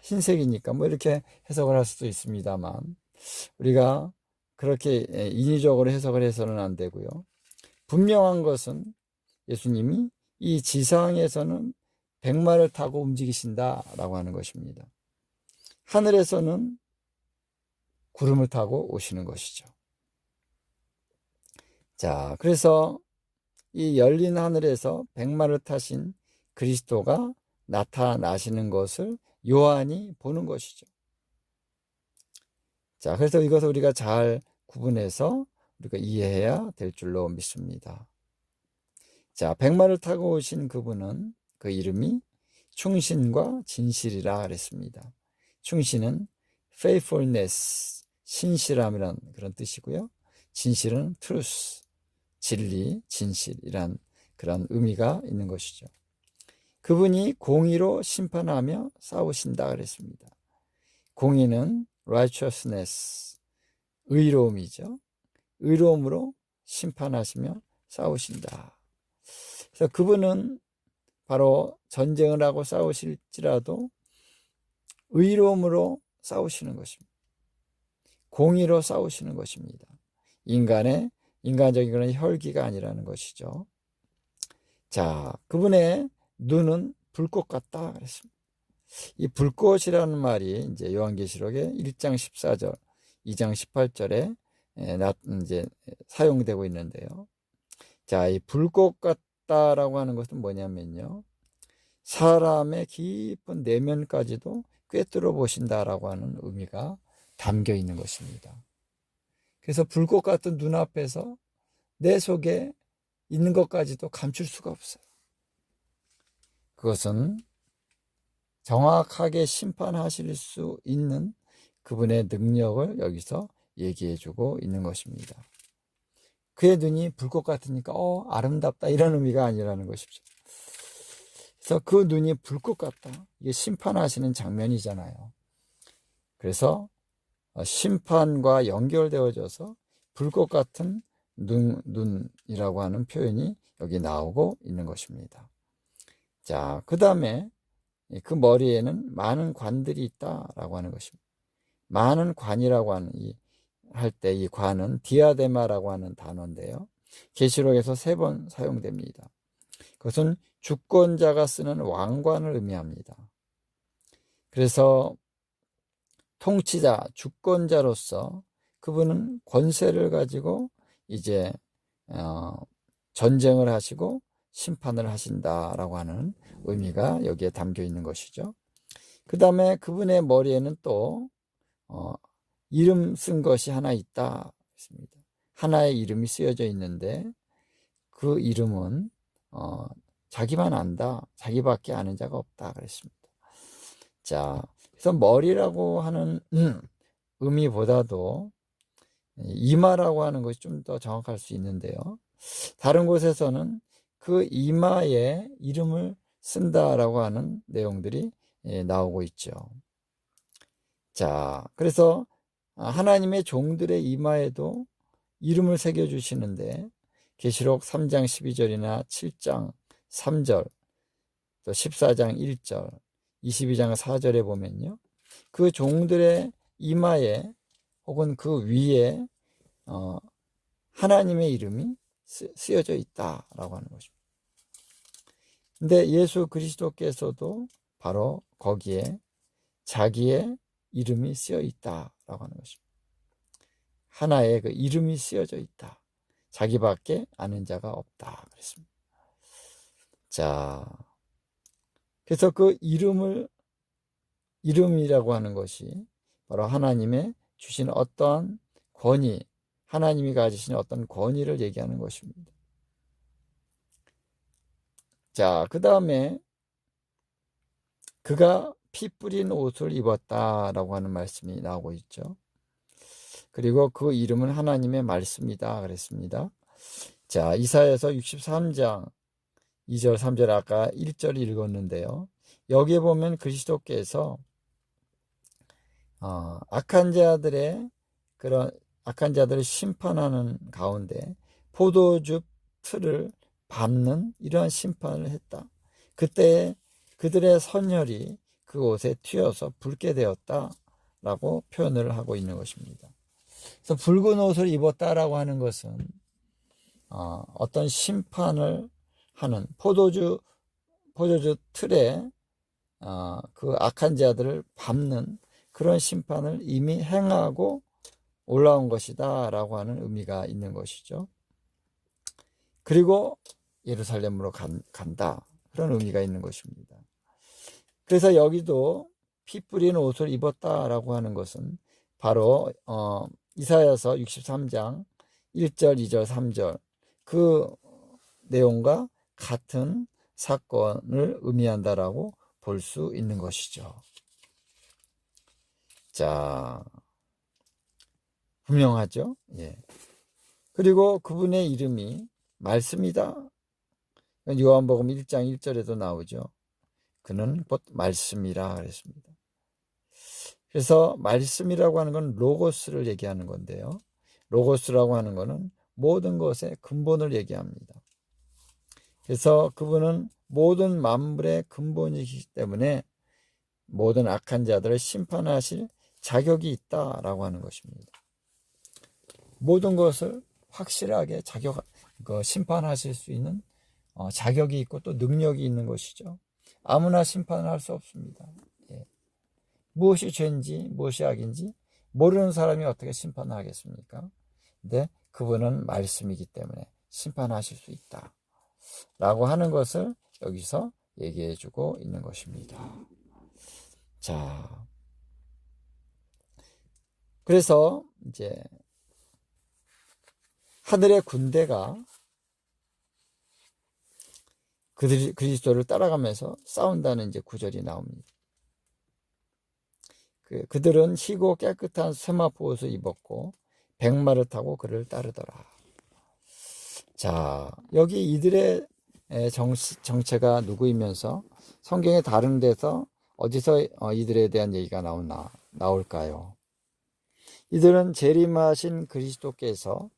S1: 흰색이니까 뭐 이렇게 해석을 할 수도 있습니다만 우리가 그렇게 인위적으로 해석을 해서는 안 되고요. 분명한 것은 예수님이 이 지상에서는 백마를 타고 움직이신다라고 하는 것입니다. 하늘에서는 구름을 타고 오시는 것이죠. 자, 그래서 이 열린 하늘에서 백마를 타신 그리스도가 나타나시는 것을 요한이 보는 것이죠. 자, 그래서 이것을 우리가 잘 구분해서 우리가 이해해야 될 줄로 믿습니다. 자, 백마를 타고 오신 그분은 그 이름이 충신과 진실이라 그랬습니다. 충신은 faithfulness, 신실함이란 그런 뜻이고요. 진실은 truth, 진리, 진실이란 그런 의미가 있는 것이죠. 그분이 공의로 심판하며 싸우신다 그랬습니다. 공의는 righteousness, 의로움이죠. 의로움으로 심판하시며 싸우신다. 그래서 그분은 바로 전쟁을 하고 싸우실지라도 의로움으로 싸우시는 것입니다. 공의로 싸우시는 것입니다. 인간적인 그런 혈기가 아니라는 것이죠. 자, 그분의 눈은 불꽃 같다 그랬습니다. 이 불꽃이라는 말이 이제 요한계시록의 1장 14절, 2장 18절에 이제 사용되고 있는데요. 자, 이 불꽃 같다라고 하는 것은 뭐냐면요. 사람의 깊은 내면까지도 꿰뚫어 보신다라고 하는 의미가 담겨 있는 것입니다. 그래서 불꽃 같은 눈앞에서 내 속에 있는 것까지도 감출 수가 없어요. 그것은 정확하게 심판하실 수 있는 그분의 능력을 여기서 얘기해주고 있는 것입니다. 그의 눈이 불꽃 같으니까 아름답다 이런 의미가 아니라는 것이죠. 그래서 그 눈이 불꽃 같다. 이게 심판하시는 장면이잖아요. 그래서 심판과 연결되어져서 불꽃 같은 눈이라고 하는 표현이 여기 나오고 있는 것입니다. 자, 그 다음에 그 머리에는 많은 관들이 있다라고 하는 것입니다. 많은 관이라고 하는 할 때 이 관은 디아데마라고 하는 단어인데요. 계시록에서 3번 사용됩니다. 그것은 주권자가 쓰는 왕관을 의미합니다. 그래서 통치자, 주권자로서 그분은 권세를 가지고 이제 전쟁을 하시고 심판을 하신다라고 하는 의미가 여기에 담겨 있는 것이죠. 그 다음에 그분의 머리에는 또 이름 쓴 것이 하나 있다. 하나의 이름이 쓰여져 있는데 그 이름은 자기만 안다. 자기밖에 아는 자가 없다. 그랬습니다. 자, 그래서 머리라고 하는 의미보다도 이마라고 하는 것이 좀 더 정확할 수 있는데요. 다른 곳에서는 그 이마에 이름을 쓴다라고 하는 내용들이 나오고 있죠. 자, 그래서 하나님의 종들의 이마에도 이름을 새겨주시는데 계시록 3장 12절이나 7장 3절, 또 14장 1절, 22장 4절에 보면요. 그 종들의 이마에 혹은 그 위에 하나님의 이름이 쓰여져 있다라고 하는 것입니다. 근데 예수 그리스도께서도 바로 거기에 자기의 이름이 쓰여 있다라고 하는 것입니다. 하나의 그 이름이 쓰여져 있다. 자기밖에 아는 자가 없다. 그랬습니다. 자, 그래서 그 이름이라고 하는 것이 바로 하나님의 주신 어떠한 권위, 하나님이 가지신 어떤 권위를 얘기하는 것입니다. 자, 그 다음에 그가 피 뿌린 옷을 입었다라고 하는 말씀이 나오고 있죠. 그리고 그 이름은 하나님의 말씀이다 그랬습니다. 자, 이사야서 63장 2절 3절 아까 1절 읽었는데요. 여기에 보면 그리스도께서 악한 자들을 심판하는 가운데 포도주 틀을 밟는 이러한 심판을 했다. 그때 그들의 선혈이 그 옷에 튀어서 붉게 되었다라고 표현을 하고 있는 것입니다. 그래서 붉은 옷을 입었다라고 하는 것은 어떤 심판을 하는 포도주 틀에 그 악한 자들을 밟는 그런 심판을 이미 행하고 올라온 것이다 라고 하는 의미가 있는 것이죠. 그리고 예루살렘으로 간다, 그런 의미가 있는 것입니다. 그래서 여기도 피 뿌린 옷을 입었다라고 하는 것은 바로 이사야서 63장 1절, 2절, 3절 그 내용과 같은 사건을 의미한다라고 볼 수 있는 것이죠. 자, 분명하죠? 예. 그리고 그분의 이름이 말씀이다. 요한복음 1장 1절에도 나오죠. 그는 곧 말씀이라 그랬습니다. 그래서 말씀이라고 하는 건 로고스를 얘기하는 건데요. 로고스라고 하는 것은 모든 것의 근본을 얘기합니다. 그래서 그분은 모든 만물의 근본이기 때문에 모든 악한 자들을 심판하실 자격이 있다라고 하는 것입니다. 모든 것을 확실하게 심판하실 수 있는 자격이 있고 또 능력이 있는 것이죠. 아무나 심판을 할 수 없습니다. 예. 무엇이 죄인지 무엇이 악인지 모르는 사람이 어떻게 심판을 하겠습니까? 근데 그분은 말씀이기 때문에 심판하실 수 있다 라고 하는 것을 여기서 얘기해 주고 있는 것입니다. 자, 그래서 이제 하늘의 군대가 그리스도를 따라가면서 싸운다는 이제 구절이 나옵니다. 그들은 희고 깨끗한 세마포 옷을 입었고 백마를 타고 그를 따르더라. 자, 여기 이들의 정체가 누구이면서 성경의 다른 데서 어디서 이들에 대한 얘기가 나올까요? 이들은 재림하신 그리스도께서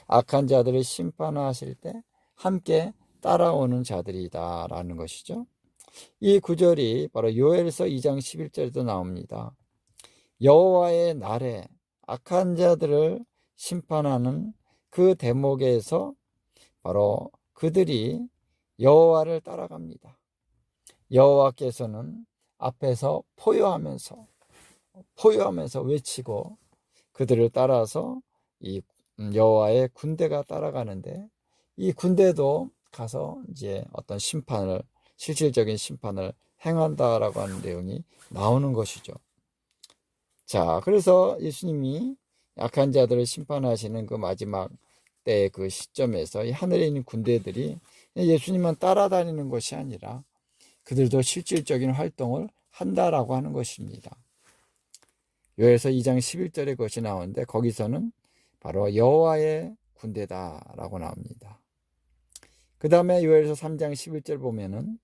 S1: 악한 자들을 심판하실 때 함께 따라오는 자들이다 라는 것이죠. 이 구절이 바로 요엘서 2장 11절에도 나옵니다. 여호와의 날에 악한 자들을 심판하는 그 대목에서 바로 그들이 여호와를 따라갑니다. 여호와께서는 앞에서 포효하면서 외치고 그들을 따라서 이 여호와의 군대가 따라가는데 이 군대도 가서 이제 어떤 실질적인 심판을 행한다라고 하는 내용이 나오는 것이죠. 자, 그래서 예수님이 악한 자들을 심판하시는 그 마지막 때 그 시점에서 이 하늘에 있는 군대들이 예수님만 따라다니는 것이 아니라 그들도 실질적인 활동을 한다라고 하는 것입니다. 요엘서 2장 11절에 그것이 나오는데 거기서는 바로 여호와의 군대다라고 나옵니다. 그 다음에 요엘서 3장 11절 보면은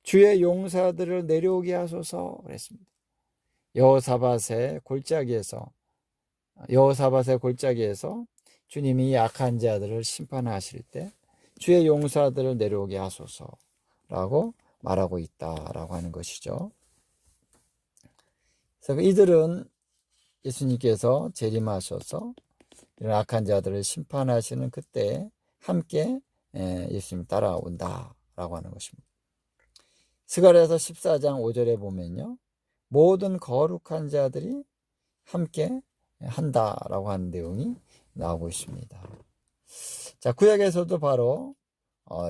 S1: 주의 용사들을 내려오게 하소서 그랬습니다. 여호사밧의 골짜기에서 주님이 약한 자들을 심판하실 때 주의 용사들을 내려오게 하소서라고 말하고 있다라고 하는 것이죠. 그래서 이들은 예수님께서 재림하셔서 이런 악한 자들을 심판하시는 그때 함께 예수님 따라온다라고 하는 것입니다. 스가랴서 14장 5절에 보면요, 모든 거룩한 자들이 함께 한다라고 하는 내용이 나오고 있습니다. 자, 구약에서도 바로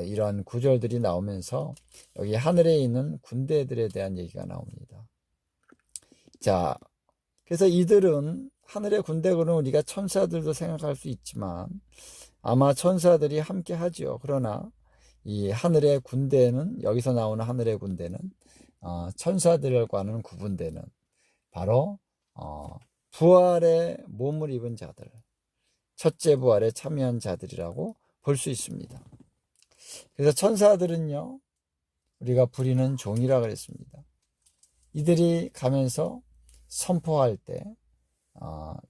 S1: 이런 구절들이 나오면서 여기 하늘에 있는 군대들에 대한 얘기가 나옵니다. 자, 그래서 이들은 하늘의 군대로는 우리가 천사들도 생각할 수 있지만 아마 천사들이 함께 하죠. 그러나 이 하늘의 군대는, 여기서 나오는 하늘의 군대는 천사들과는 구분되는 바로 부활의 몸을 입은 자들, 첫째 부활에 참여한 자들이라고 볼 수 있습니다. 그래서 천사들은요, 우리가 부리는 종이라 그랬습니다. 이들이 가면서 선포할 때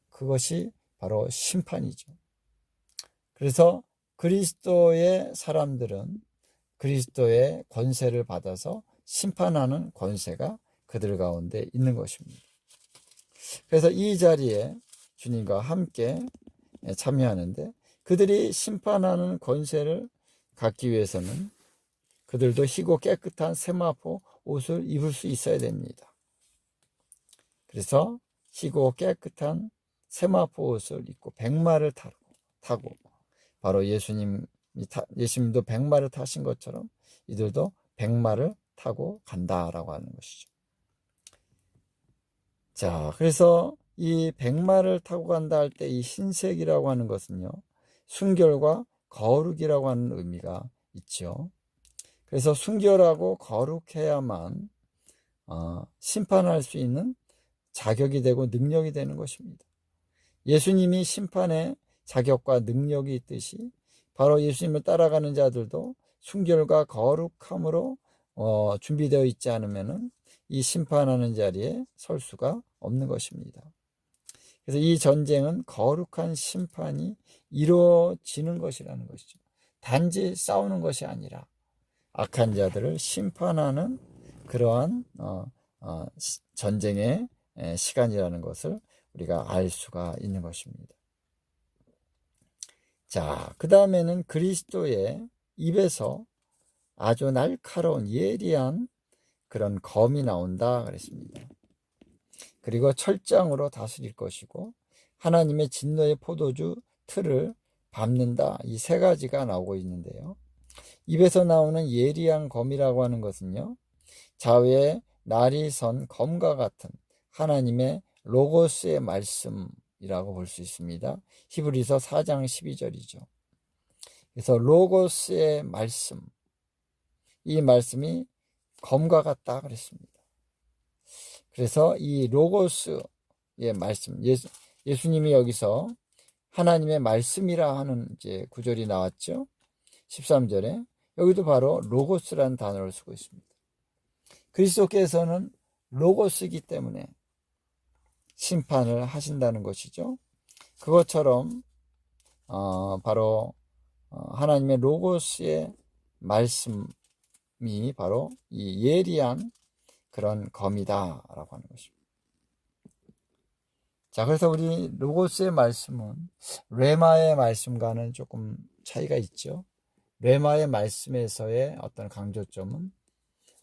S1: 그것이 바로 심판이죠. 그래서 그리스도의 사람들은 그리스도의 권세를 받아서 심판하는 권세가 그들 가운데 있는 것입니다. 그래서 이 자리에 주님과 함께 참여하는데 그들이 심판하는 권세를 갖기 위해서는 그들도 희고 깨끗한 세마포 옷을 입을 수 있어야 됩니다. 그래서 희고 깨끗한 세마포 옷을 입고 백마를 타고 바로 예수님도 백마를 타신 것처럼 이들도 백마를 타고 간다라고 하는 것이죠. 자, 그래서 이 백마를 타고 간다 할 때 이 흰색이라고 하는 것은요, 순결과 거룩이라고 하는 의미가 있죠. 그래서 순결하고 거룩해야만 심판할 수 있는 자격이 되고 능력이 되는 것입니다. 예수님이 심판의 자격과 능력이 있듯이 바로 예수님을 따라가는 자들도 순결과 거룩함으로 준비되어 있지 않으면 이 심판하는 자리에 설 수가 없는 것입니다. 그래서 이 전쟁은 거룩한 심판이 이루어지는 것이라는 것이죠. 단지 싸우는 것이 아니라 악한 자들을 심판하는 그러한 전쟁의 시간이라는 것을 우리가 알 수가 있는 것입니다. 자, 그 다음에는 그리스도의 입에서 아주 날카로운 예리한 그런 검이 나온다 그랬습니다. 그리고 철장으로 다스릴 것이고 하나님의 진노의 포도주 틀을 밟는다, 이 세 가지가 나오고 있는데요. 입에서 나오는 예리한 검이라고 하는 것은요, 좌우에 날이 선 검과 같은 하나님의 로고스의 말씀이라고 볼 수 있습니다. 히브리서 4장 12절이죠. 그래서 로고스의 말씀, 이 말씀이 검과 같다 그랬습니다. 그래서 이 로고스의 말씀, 예수님이 여기서 하나님의 말씀이라 하는 이제 구절이 나왔죠. 13절에 여기도 바로 로고스라는 단어를 쓰고 있습니다. 그리스도께서는 로고스이기 때문에 심판을 하신다는 것이죠. 그것처럼 바로 하나님의 로고스의 말씀이 바로 이 예리한 그런 검이다라고 하는 것입니다. 자, 그래서 우리 로고스의 말씀은 레마의 말씀과는 조금 차이가 있죠. 레마의 말씀에서의 어떤 강조점은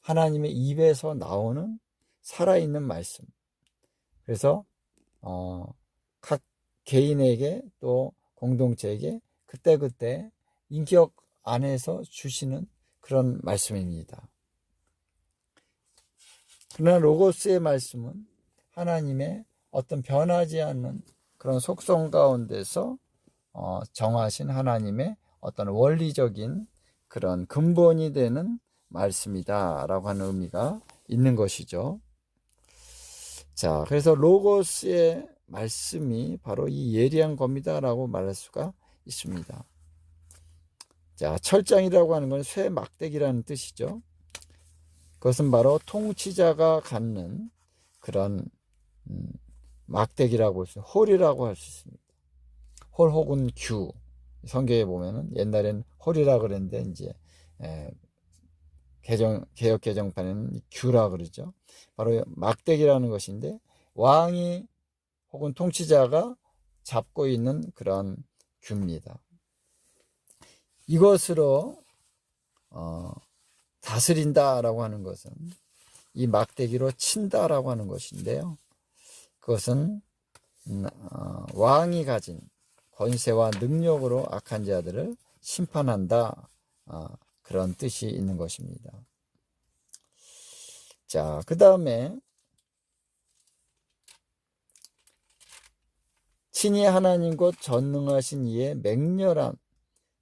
S1: 하나님의 입에서 나오는 살아있는 말씀. 그래서 각 개인에게 또 공동체에게 그때그때 인격 안에서 주시는 그런 말씀입니다. 그러나 로고스의 말씀은 하나님의 어떤 변하지 않는 그런 속성 가운데서 정하신 하나님의 어떤 원리적인 그런 근본이 되는 말씀이다라고 하는 의미가 있는 것이죠. 자, 그래서 로고스의 말씀이 바로 이 예리한 겁니다라고 말할 수가 있습니다. 자, 철장이라고 하는 건 쇠 막대기라는 뜻이죠. 그것은 바로 통치자가 갖는 그런 막대기라고 할 수, 홀이라고 할 수 있습니다. 홀 혹은 규. 성경에 보면은 옛날엔 홀이라 그랬는데 이제 개역 개정판에는 규라 그러죠. 바로 막대기라는 것인데 왕이 혹은 통치자가 잡고 있는 그런 규입니다. 이것으로 다스린다라고 하는 것은 이 막대기로 친다라고 하는 것인데요. 그것은 왕이 가진 권세와 능력으로 악한 자들을 심판한다, 그런 뜻이 있는 것입니다. 자, 그 다음에 친히 하나님 곧 전능하신 이의 맹렬한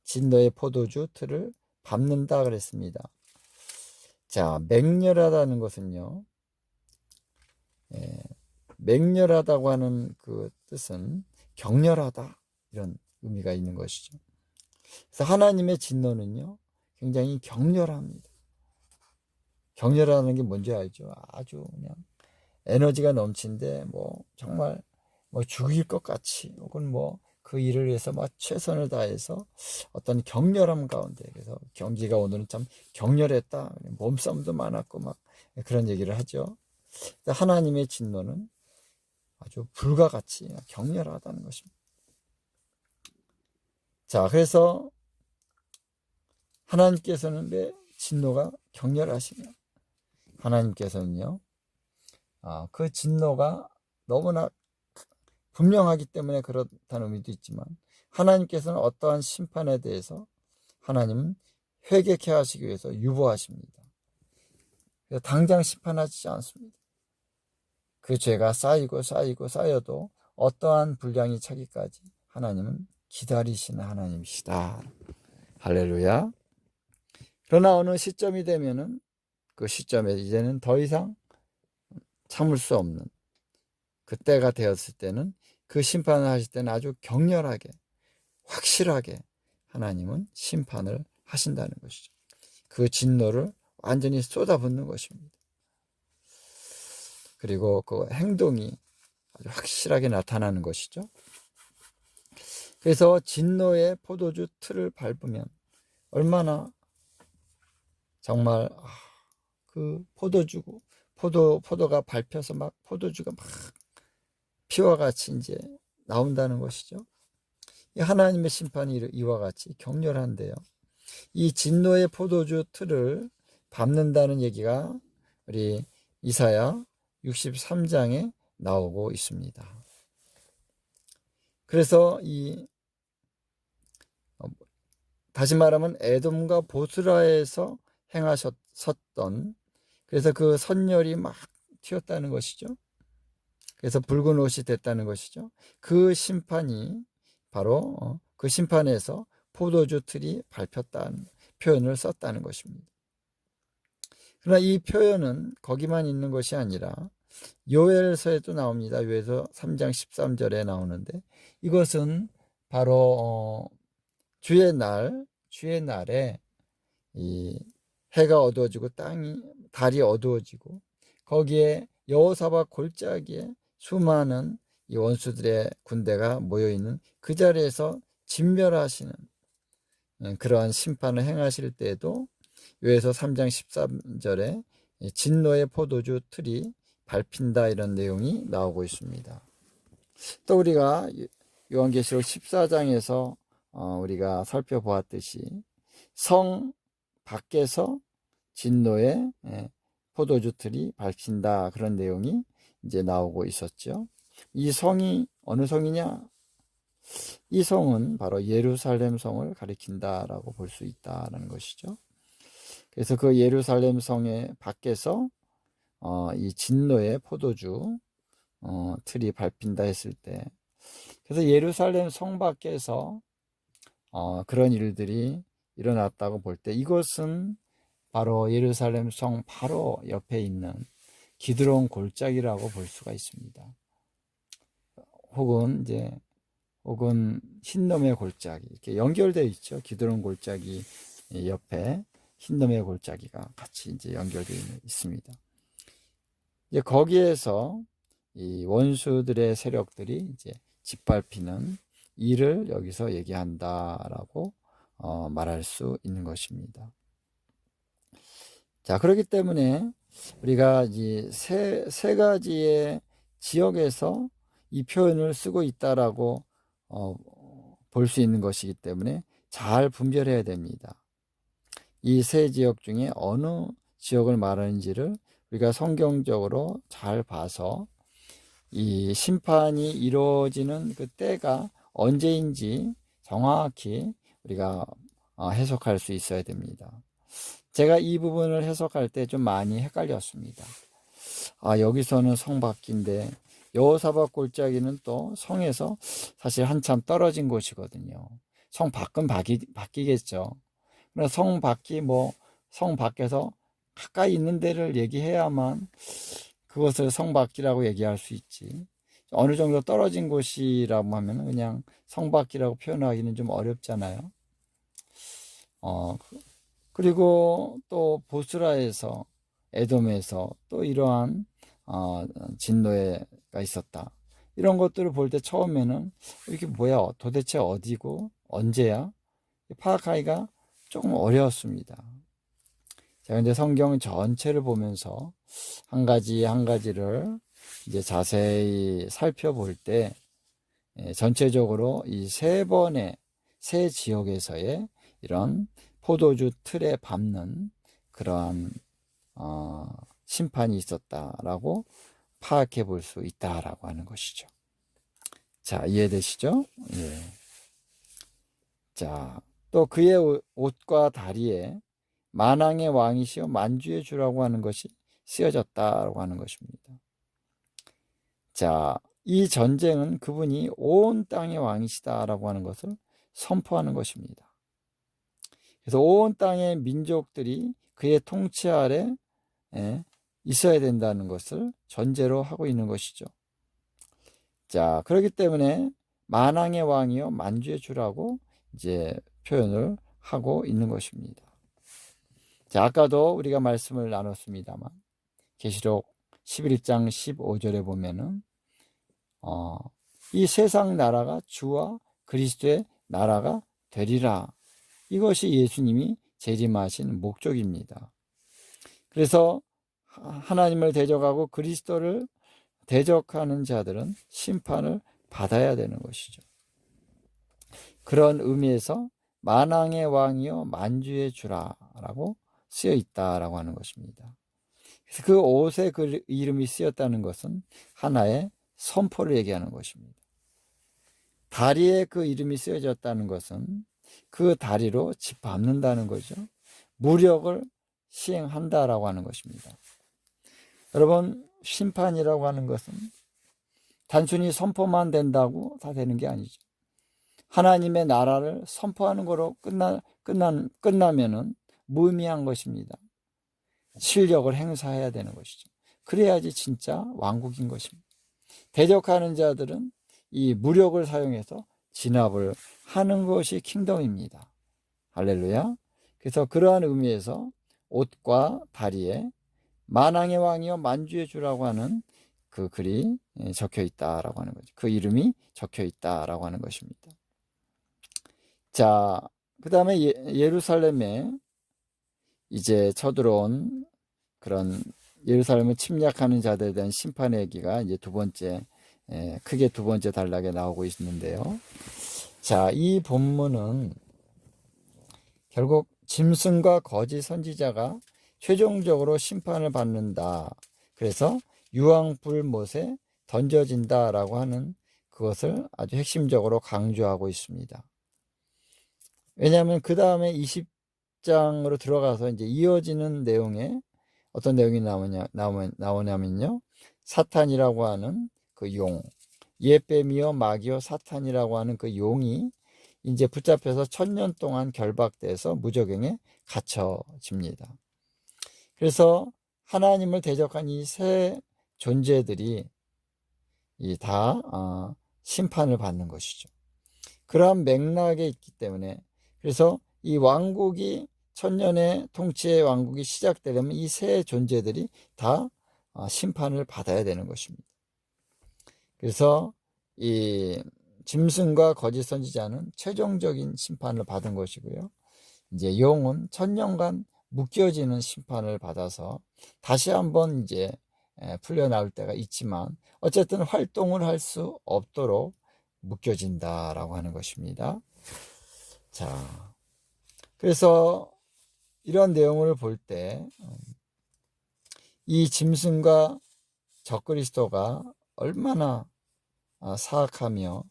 S1: 진노의 포도주 틀을 밟는다 그랬습니다. 자, 맹렬하다는 것은요, 맹렬하다고 하는 그 뜻은 격렬하다, 이런 의미가 있는 것이죠. 그래서 하나님의 진노는요, 굉장히 격렬합니다. 격렬하다는 게 뭔지 알죠? 아주 그냥 에너지가 넘치는데 정말 죽일 것 같이, 혹은 그 일을 위해서 최선을 다해서 어떤 격렬함 가운데, 그래서 경기가 오늘은 참 격렬했다, 몸싸움도 많았고 그런 얘기를 하죠. 하나님의 진노는 아주 불과 같이 격렬하다는 것입니다. 자, 그래서 하나님께서는 왜 진노가 격렬하시냐? 하나님께서는요, 그 진노가 너무나 분명하기 때문에 그렇다는 의미도 있지만, 하나님께서는 어떠한 심판에 대해서 하나님은 회개케 하시기 위해서 유보하십니다. 그래서 당장 심판하지 않습니다. 그 죄가 쌓여도 어떠한 분량이 차기까지 하나님은 기다리시는 하나님이시다. 할렐루야. 그러나 어느 시점이 되면은 그 시점에 이제는 더 이상 참을 수 없는 그때가 되었을 때는, 그 심판을 하실 때는 아주 격렬하게, 확실하게 하나님은 심판을 하신다는 것이죠. 그 진노를 완전히 쏟아붓는 것입니다. 그리고 그 행동이 아주 확실하게 나타나는 것이죠. 그래서 진노의 포도주 틀을 밟으면 얼마나 정말 그 포도가 밟혀서 포도주가 피와 같이 이제 나온다는 것이죠. 이 하나님의 심판이 이와 같이 격렬한데요. 이 진노의 포도주 틀을 밟는다는 얘기가 우리 이사야 63장에 나오고 있습니다. 그래서 다시 말하면 에돔과 보스라에서 행하셨던, 그래서 그 선열이 튀었다는 것이죠. 그래서 붉은 옷이 됐다는 것이죠. 그 심판이 바로 그 심판에서 포도주 틀이 밟혔다는 표현을 썼다는 것입니다. 그러나 이 표현은 거기만 있는 것이 아니라 요엘서에도 나옵니다. 요엘서 3장 13절에 나오는데, 이것은 바로 주의 날에 이 해가 어두워지고 달이 어두워지고, 거기에 여호사밧 골짜기에 수많은 이 원수들의 군대가 모여있는 그 자리에서 진멸하시는 그러한 심판을 행하실 때에도 요에서 3장 13절에 진노의 포도주 틀이 밟힌다, 이런 내용이 나오고 있습니다. 또 우리가 요한계시록 14장에서 우리가 살펴보았듯이 성 밖에서 진노의 포도주 틀이 밟힌다, 그런 내용이 이제 나오고 있었죠. 이 성이 어느 성이냐? 이 성은 바로 예루살렘 성을 가리킨다라고 볼 수 있다는 것이죠. 그래서 그 예루살렘 성의 밖에서 이 진노의 포도주 틀이 밟힌다 했을 때, 그래서 예루살렘 성 밖에서 그런 일들이 일어났다고 볼 때 이것은 바로 예루살렘 성 바로 옆에 있는 기드론 골짜기라고 볼 수가 있습니다. 혹은 흰놈의 골짜기 이렇게 연결되어 있죠. 기드론 골짜기 옆에 흰놈의 골짜기가 같이 이제 연결되어 있습니다. 이제 거기에서 이 원수들의 세력들이 이제 짓밟히는 일을 여기서 얘기한다라고 말할 수 있는 것입니다. 자, 그렇기 때문에 우리가 이 세 가지의 지역에서 이 표현을 쓰고 있다라고 볼 수 있는 것이기 때문에 잘 분별해야 됩니다. 이 세 지역 중에 어느 지역을 말하는지를 우리가 성경적으로 잘 봐서 이 심판이 이루어지는 그 때가 언제인지 정확히 우리가 해석할 수 있어야 됩니다. 제가 이 부분을 해석할 때 좀 많이 헷갈렸습니다. 여기서는 성 밖인데 여호사밧 골짜기는 또 성에서 사실 한참 떨어진 곳이거든요. 성 밖은 바뀌겠죠. 그러나 성 밖에서 가까이 있는 데를 얘기해야만 그것을 성 밖이라고 얘기할 수 있지. 어느 정도 떨어진 곳이라고 하면 그냥 성 밖이라고 표현하기는 좀 어렵잖아요. 그리고 또 보스라에서 에돔에서 또 이러한 진노가 있었다. 이런 것들을 볼 때 처음에는 이게 뭐야? 도대체 어디고 언제야? 파악하기가 조금 어려웠습니다. 자, 근데 성경 전체를 보면서 한 가지 한 가지를 이제 자세히 살펴볼 때 전체적으로 이 세 지역에서의 이런 포도주 틀에 밟는 그러한 심판이 있었다라고 파악해 볼 수 있다라고 하는 것이죠. 자, 이해되시죠? 예. 자, 또 그의 옷과 다리에 만왕의 왕이시여 만주의 주라고 하는 것이 쓰여졌다라고 하는 것입니다. 자, 이 전쟁은 그분이 온 땅의 왕이시다라고 하는 것을 선포하는 것입니다. 그래서 온 땅의 민족들이 그의 통치 아래 있어야 된다는 것을 전제로 하고 있는 것이죠. 자, 그렇기 때문에 만왕의 왕이요 만주의 주라고 이제 표현을 하고 있는 것입니다. 자, 아까도 우리가 말씀을 나눴습니다만 계시록 11장 15절에 보면은 이 세상 나라가 주와 그리스도의 나라가 되리라. 이것이 예수님이 재림하신 목적입니다. 그래서 하나님을 대적하고 그리스도를 대적하는 자들은 심판을 받아야 되는 것이죠. 그런 의미에서 만왕의 왕이요 만주의 주라라고 쓰여 있다라고 하는 것입니다. 그래서 그 옷에 그 이름이 쓰였다는 것은 하나의 선포를 얘기하는 것입니다. 다리에 그 이름이 쓰여졌다는 것은 그 다리로 짓밟는다는 거죠. 무력을 시행한다라고 하는 것입니다. 여러분, 심판이라고 하는 것은 단순히 선포만 된다고 다 되는 게 아니죠. 하나님의 나라를 선포하는 거로 끝나면은 무의미한 것입니다. 실력을 행사해야 되는 것이죠. 그래야지 진짜 왕국인 것입니다. 대적하는 자들은 이 무력을 사용해서 진압을 하는 것이 킹덤입니다. 할렐루야. 그래서 그러한 의미에서 옷과 다리에 만왕의 왕이여 만주의 주라고 하는 그 글이 적혀 있다라고 하는 거죠. 그 이름이 적혀 있다라고 하는 것입니다. 자, 그 다음에 예루살렘에 이제 쳐들어온 그런 예루살렘을 침략하는 자들에 대한 심판의 얘기가 이제 크게 두 번째 단락에 나오고 있는데요. 자, 이 본문은 결국 짐승과 거짓 선지자가 최종적으로 심판을 받는다. 그래서 유황불못에 던져진다라고 하는 그것을 아주 핵심적으로 강조하고 있습니다. 왜냐하면 그 다음에 20장으로 들어가서 이제 이어지는 내용에 어떤 내용이 나오냐면요. 사탄이라고 하는 그 예뱀이요 마귀요 사탄이라고 하는 그 용이 이제 붙잡혀서 1000년 동안 결박돼서 무적행에 갇혀집니다. 그래서 하나님을 대적한 이 세 존재들이 다 심판을 받는 것이죠. 그러한 맥락에 있기 때문에, 그래서 이 왕국이 1000년의 통치의 왕국이 시작되려면 이 세 존재들이 다 심판을 받아야 되는 것입니다. 그래서 이 짐승과 거짓 선지자는 최종적인 심판을 받은 것이고요. 이제 용은 1000년간 묶여지는 심판을 받아서 다시 한번 이제 풀려나올 때가 있지만 어쨌든 활동을 할 수 없도록 묶여진다라고 하는 것입니다. 자, 그래서 이런 내용을 볼 때 이 짐승과 적그리스도가 얼마나 사악하며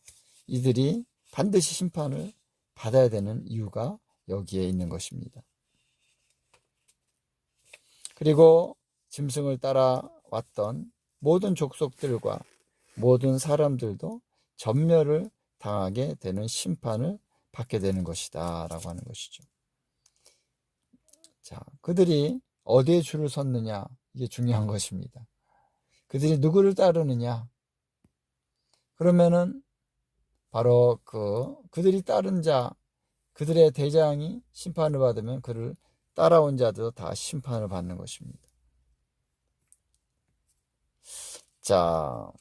S1: 이들이 반드시 심판을 받아야 되는 이유가 여기에 있는 것입니다. 그리고 짐승을 따라왔던 모든 족속들과 모든 사람들도 전멸을 당하게 되는 심판을 받게 되는 것이다 라고 하는 것이죠. 자, 그들이 어디에 줄을 섰느냐, 이게 중요한 것입니다. 그들이 누구를 따르느냐, 그러면은 바로 그들이 따른 자, 그들의 대장이 심판을 받으면 그를 따라온 자도 다 심판을 받는 것입니다. 자,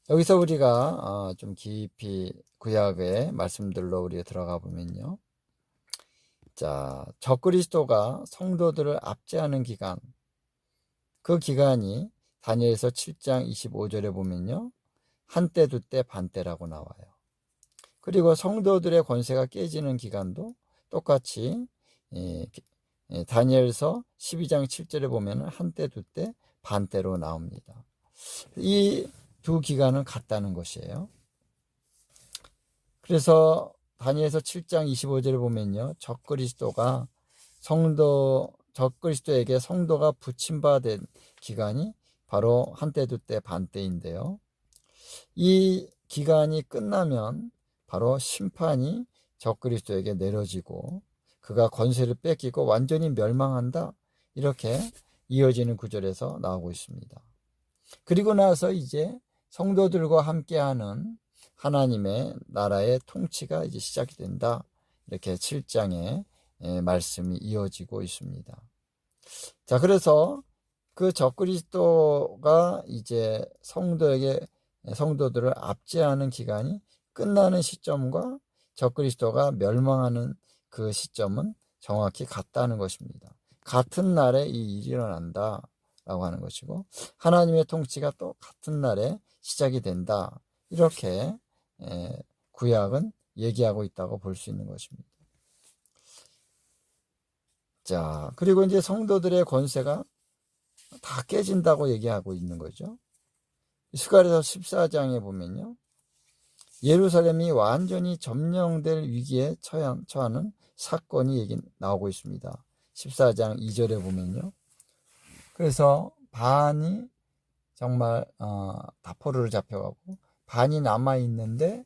S1: 여기서 우리가 좀 깊이 구약의 말씀들로 우리가 들어가 보면요. 자, 적그리스도가 성도들을 압제하는 기간, 그 기간이 다니엘서 7장 25절에 보면요. 한때, 두때, 반때라고 나와요. 그리고 성도들의 권세가 깨지는 기간도 똑같이 다니엘서 12장 7절에 보면 한때, 두때, 반때로 나옵니다. 이 두 기간은 같다는 것이에요. 그래서 다니엘서 7장 25절에 보면요. 적그리스도에게 성도가 붙임받은 기간이 바로 한때, 두때, 반때인데요. 이 기간이 끝나면 바로 심판이 적그리스도에게 내려지고 그가 권세를 뺏기고 완전히 멸망한다. 이렇게 이어지는 구절에서 나오고 있습니다. 그리고 나서 이제 성도들과 함께하는 하나님의 나라의 통치가 이제 시작이 된다. 이렇게 7장의 말씀이 이어지고 있습니다. 자, 그래서 그 적그리스도가 이제 성도들을 압제하는 기간이 끝나는 시점과 적그리스도가 멸망하는 그 시점은 정확히 같다는 것입니다. 같은 날에 이 일이 일어난다 라고 하는 것이고 하나님의 통치가 또 같은 날에 시작이 된다. 이렇게 구약은 얘기하고 있다고 볼 수 있는 것입니다. 자, 그리고 이제 성도들의 권세가 다 깨진다고 얘기하고 있는 거죠. 스가랴서 14장에 보면요. 예루살렘이 완전히 점령될 위기에 처하는 사건이 나오고 있습니다. 14장 2절에 보면요. 그래서 반이 정말 다 포로로 잡혀가고 반이 남아있는데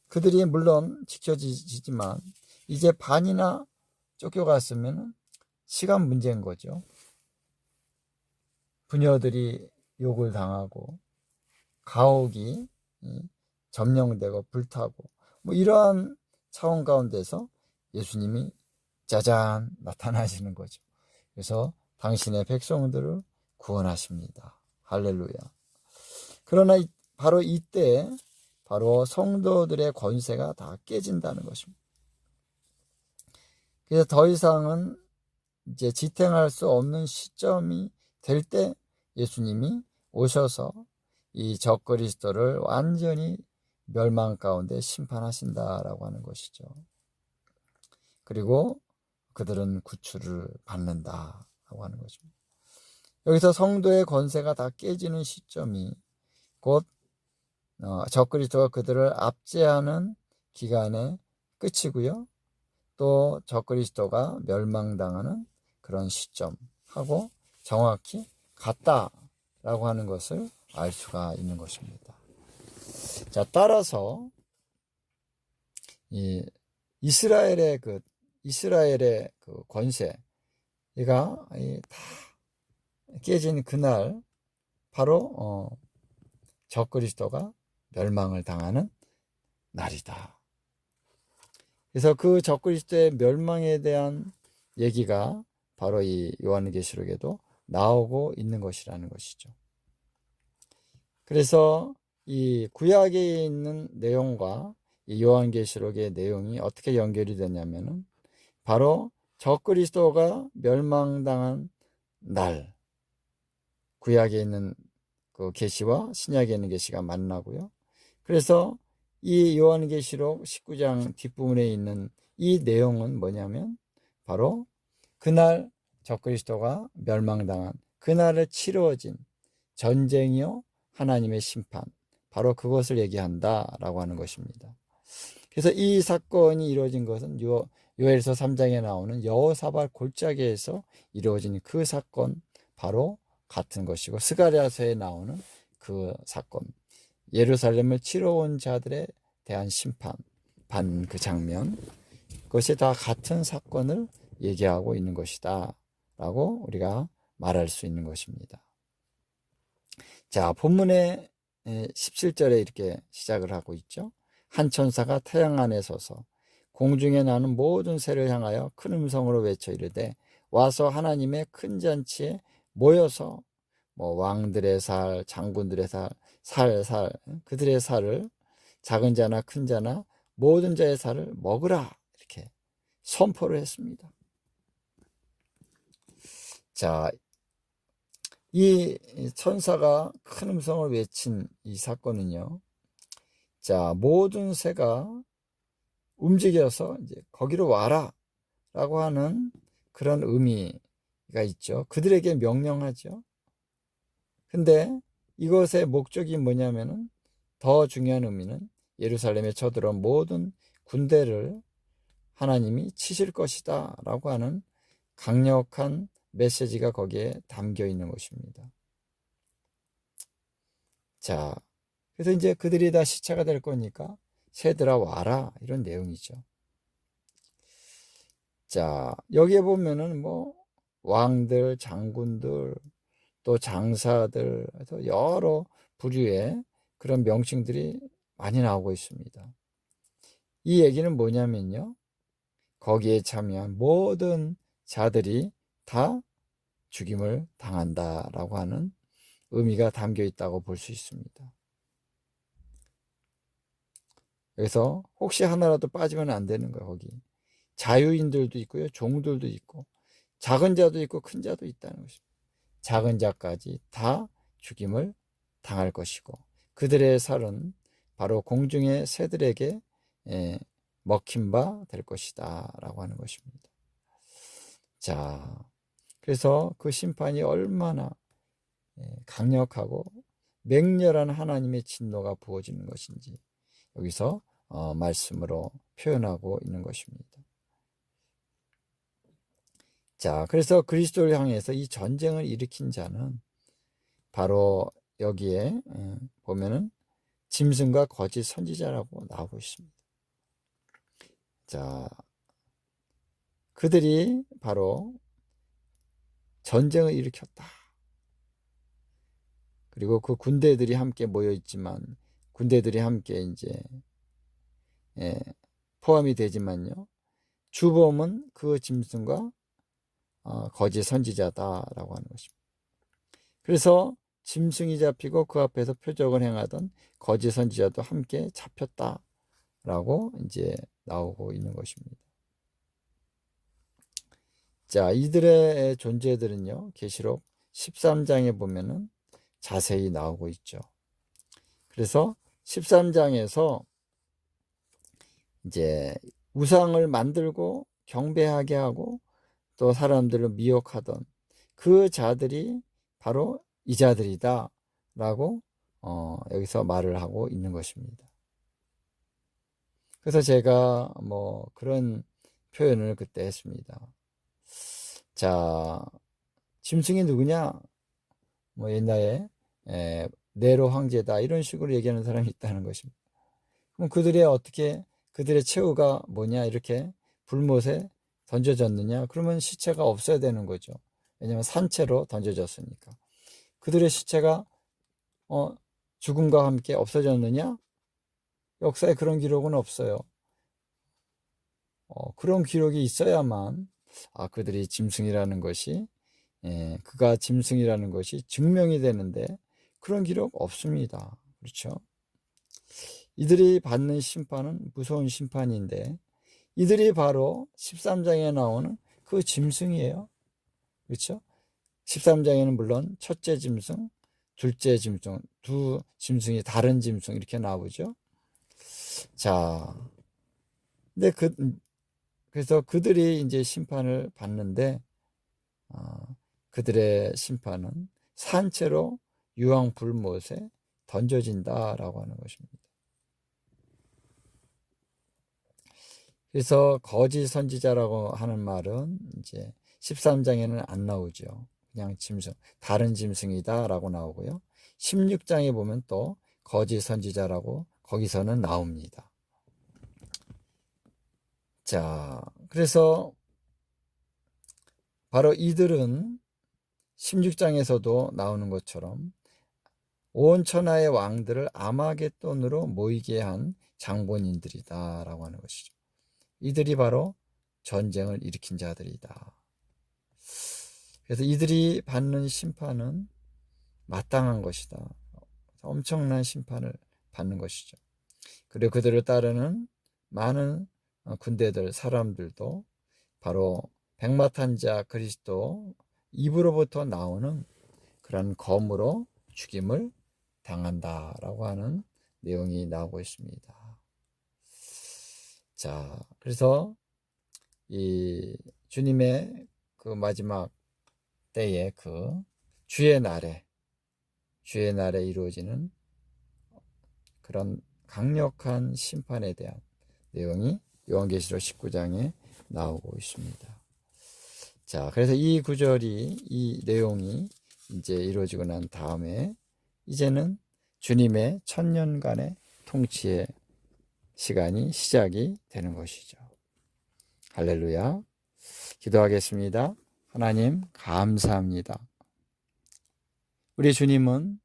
S1: 그들이 물론 지켜지지만 이제 반이나 쫓겨갔으면 시간 문제인 거죠. 부녀들이 욕을 당하고 가옥이 점령되고 불타고 뭐 이러한 차원 가운데서 예수님이 짜잔 나타나시는 거죠. 그래서 당신의 백성들을 구원하십니다. 할렐루야. 그러나 바로 이때 바로 성도들의 권세가 다 깨진다는 것입니다. 그래서 더 이상은 이제 지탱할 수 없는 시점이 될 때 예수님이 오셔서 이 적그리스도를 완전히 멸망 가운데 심판하신다라고 하는 것이죠. 그리고 그들은 구출을 받는다라고 하는 것입니다. 여기서 성도의 권세가 다 깨지는 시점이 곧 적그리스도가 그들을 압제하는 기간의 끝이고요. 또 적그리스도가 멸망당하는 그런 시점하고 정확히 같다라고 하는 것을 알 수가 있는 것입니다. 자, 따라서 이 이스라엘의 그 권세, 이가 다 깨진 그날 바로 적그리스도가 멸망을 당하는 날이다. 그래서 그 적그리스도의 멸망에 대한 얘기가 바로 이 요한계시록에도 나오고 있는 것이라는 것이죠. 그래서 이 구약에 있는 내용과 이 요한계시록의 내용이 어떻게 연결이 되냐면은 바로 적그리스도가 멸망당한 날, 구약에 있는 그 계시와 신약에 있는 계시가 만나고요. 그래서 이 요한계시록 19장 뒷부분에 있는 이 내용은 뭐냐면 바로 그날 적그리스도가 멸망당한 그날에 치루어진 전쟁이요 하나님의 심판, 바로 그것을 얘기한다라고 하는 것입니다. 그래서 이 사건이 이루어진 것은 요엘서 3장에 나오는 여호사밧 골짜기에서 이루어진 그 사건 바로 같은 것이고, 스가랴서에 나오는 그 사건, 예루살렘을 치러 온 자들에 대한 심판 받는 그 장면, 그것이 다 같은 사건을 얘기하고 있는 것이다 라고 우리가 말할 수 있는 것입니다. 자, 본문의 17절에 이렇게 시작을 하고 있죠. 한 천사가 태양 안에 서서 공중에 나는 모든 새를 향하여 큰 음성으로 외쳐 이르되 와서 하나님의 큰 잔치에 모여서 왕들의 살, 장군들의 살, 그들의 살을, 작은 자나 큰 자나 모든 자의 살을 먹으라, 이렇게 선포를 했습니다. 자, 이 천사가 큰 음성을 외친 이 사건은요, 자, 모든 새가 움직여서 이제 거기로 와라 라고 하는 그런 의미가 있죠. 그들에게 명령하죠. 근데 이것의 목적이 뭐냐면은, 더 중요한 의미는 예루살렘에 쳐들어온 모든 군대를 하나님이 치실 것이다 라고 하는 강력한 메시지가 거기에 담겨 있는 것입니다. 자, 그래서 이제 그들이 다 시체가 될 거니까 새들아 와라, 이런 내용이죠. 자, 여기에 보면은 왕들, 장군들, 또 장사들, 여러 부류의 그런 명칭들이 많이 나오고 있습니다. 이 얘기는 뭐냐면요, 거기에 참여한 모든 자들이 다 죽임을 당한다라고 하는 의미가 담겨 있다고 볼 수 있습니다. 그래서 혹시 하나라도 빠지면 안 되는 거예요. 거기 자유인들도 있고요, 종들도 있고, 작은 자도 있고 큰 자도 있다는 것입니다. 작은 자까지 다 죽임을 당할 것이고, 그들의 살은 바로 공중의 새들에게 먹힌 바 될 것이다 라고 하는 것입니다. 자, 그래서 그 심판이 얼마나 강력하고 맹렬한 하나님의 진노가 부어지는 것인지 여기서 말씀으로 표현하고 있는 것입니다. 자, 그래서 그리스도를 향해서 이 전쟁을 일으킨 자는 바로 여기에 보면은 짐승과 거짓 선지자라고 나오고 있습니다. 자, 그들이 바로 전쟁을 일으켰다. 그리고 그 군대들이 함께 모여 있지만, 군대들이 함께 이제 포함이 되지만요, 주범은 그 짐승과 거짓 선지자다라고 하는 것입니다. 그래서 짐승이 잡히고 그 앞에서 표적을 행하던 거짓 선지자도 함께 잡혔다라고 이제 나오고 있는 것입니다. 자, 이들의 존재들은요, 계시록 13장에 보면은 자세히 나오고 있죠. 그래서 13장에서 이제 우상을 만들고 경배하게 하고 또 사람들을 미혹하던 그 자들이 바로 이 자들이다 라고 여기서 말을 하고 있는 것입니다. 그래서 제가 그런 표현을 그때 했습니다. 자, 짐승이 누구냐? 옛날에 네로 황제다 이런 식으로 얘기하는 사람이 있다는 것입니다. 그럼 그들의 최후가 뭐냐 이렇게 불못에 던져졌느냐? 그러면 시체가 없어야 되는 거죠. 왜냐하면 산채로 던져졌으니까. 그들의 시체가 죽음과 함께 없어졌느냐? 역사에 그런 기록은 없어요. 그런 기록이 있어야만 그들이 짐승이라는 것이 그가 짐승이라는 것이 증명이 되는데 그런 기록 없습니다. 그렇죠? 이들이 받는 심판은 무서운 심판인데 이들이 바로 13장에 나오는 그 짐승이에요. 그렇죠? 13장에는 물론 첫째 짐승, 둘째 짐승, 두 짐승이 다른 짐승 이렇게 나오죠. 자, 근데 그래서 그들이 이제 심판을 받는데 그들의 심판은 산채로 유황 불못에 던져진다라고 하는 것입니다. 그래서 거짓 선지자라고 하는 말은 이제 13장에는 안 나오죠. 그냥 짐승, 다른 짐승이다라고 나오고요. 16장에 보면 또 거짓 선지자라고 거기서는 나옵니다. 자, 그래서 바로 이들은 16장에서도 나오는 것처럼 온 천하의 왕들을 아마겟돈으로 모이게 한 장본인들이다라고 하는 것이죠. 이들이 바로 전쟁을 일으킨 자들이다. 그래서 이들이 받는 심판은 마땅한 것이다. 엄청난 심판을 받는 것이죠. 그리고 그들을 따르는 많은 군대들, 사람들도 바로 백마탄자 그리스도 입으로부터 나오는 그런 검으로 죽임을 당한다라고 하는 내용이 나오고 있습니다. 자, 그래서 이 주님의 그 마지막 때에 그 주의 날에 이루어지는 그런 강력한 심판에 대한 내용이 요한계시록 19장에 나오고 있습니다. 자, 그래서 이 내용이 이제 이루어지고 난 다음에 이제는 주님의 천년간의 통치의 시간이 시작이 되는 것이죠. 할렐루야. 기도하겠습니다. 하나님 감사합니다. 우리 주님은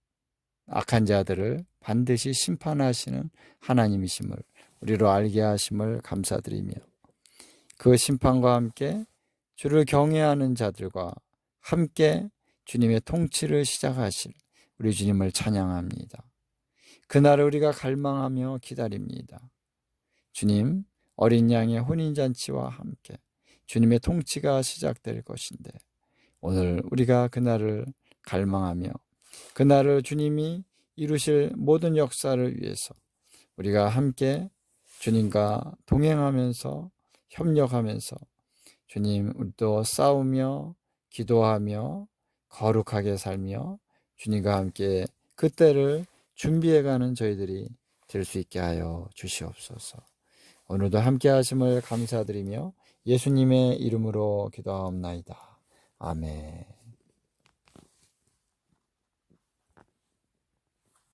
S1: 악한 자들을 반드시 심판하시는 하나님이심을 우리로 알게 하심을 감사드리며 그 심판과 함께 주를 경외하는 자들과 함께 주님의 통치를 시작하실 우리 주님을 찬양합니다. 그날을 우리가 갈망하며 기다립니다. 주님, 어린 양의 혼인잔치와 함께 주님의 통치가 시작될 것인데 오늘 우리가 그날을 갈망하며 그날을 주님이 이루실 모든 역사를 위해서 우리가 함께 주님과 동행하면서 협력하면서 주님 우리도 싸우며 기도하며 거룩하게 살며 주님과 함께 그때를 준비해가는 저희들이 될 수 있게 하여 주시옵소서. 오늘도 함께 하심을 감사드리며 예수님의 이름으로 기도하옵나이다. 아멘.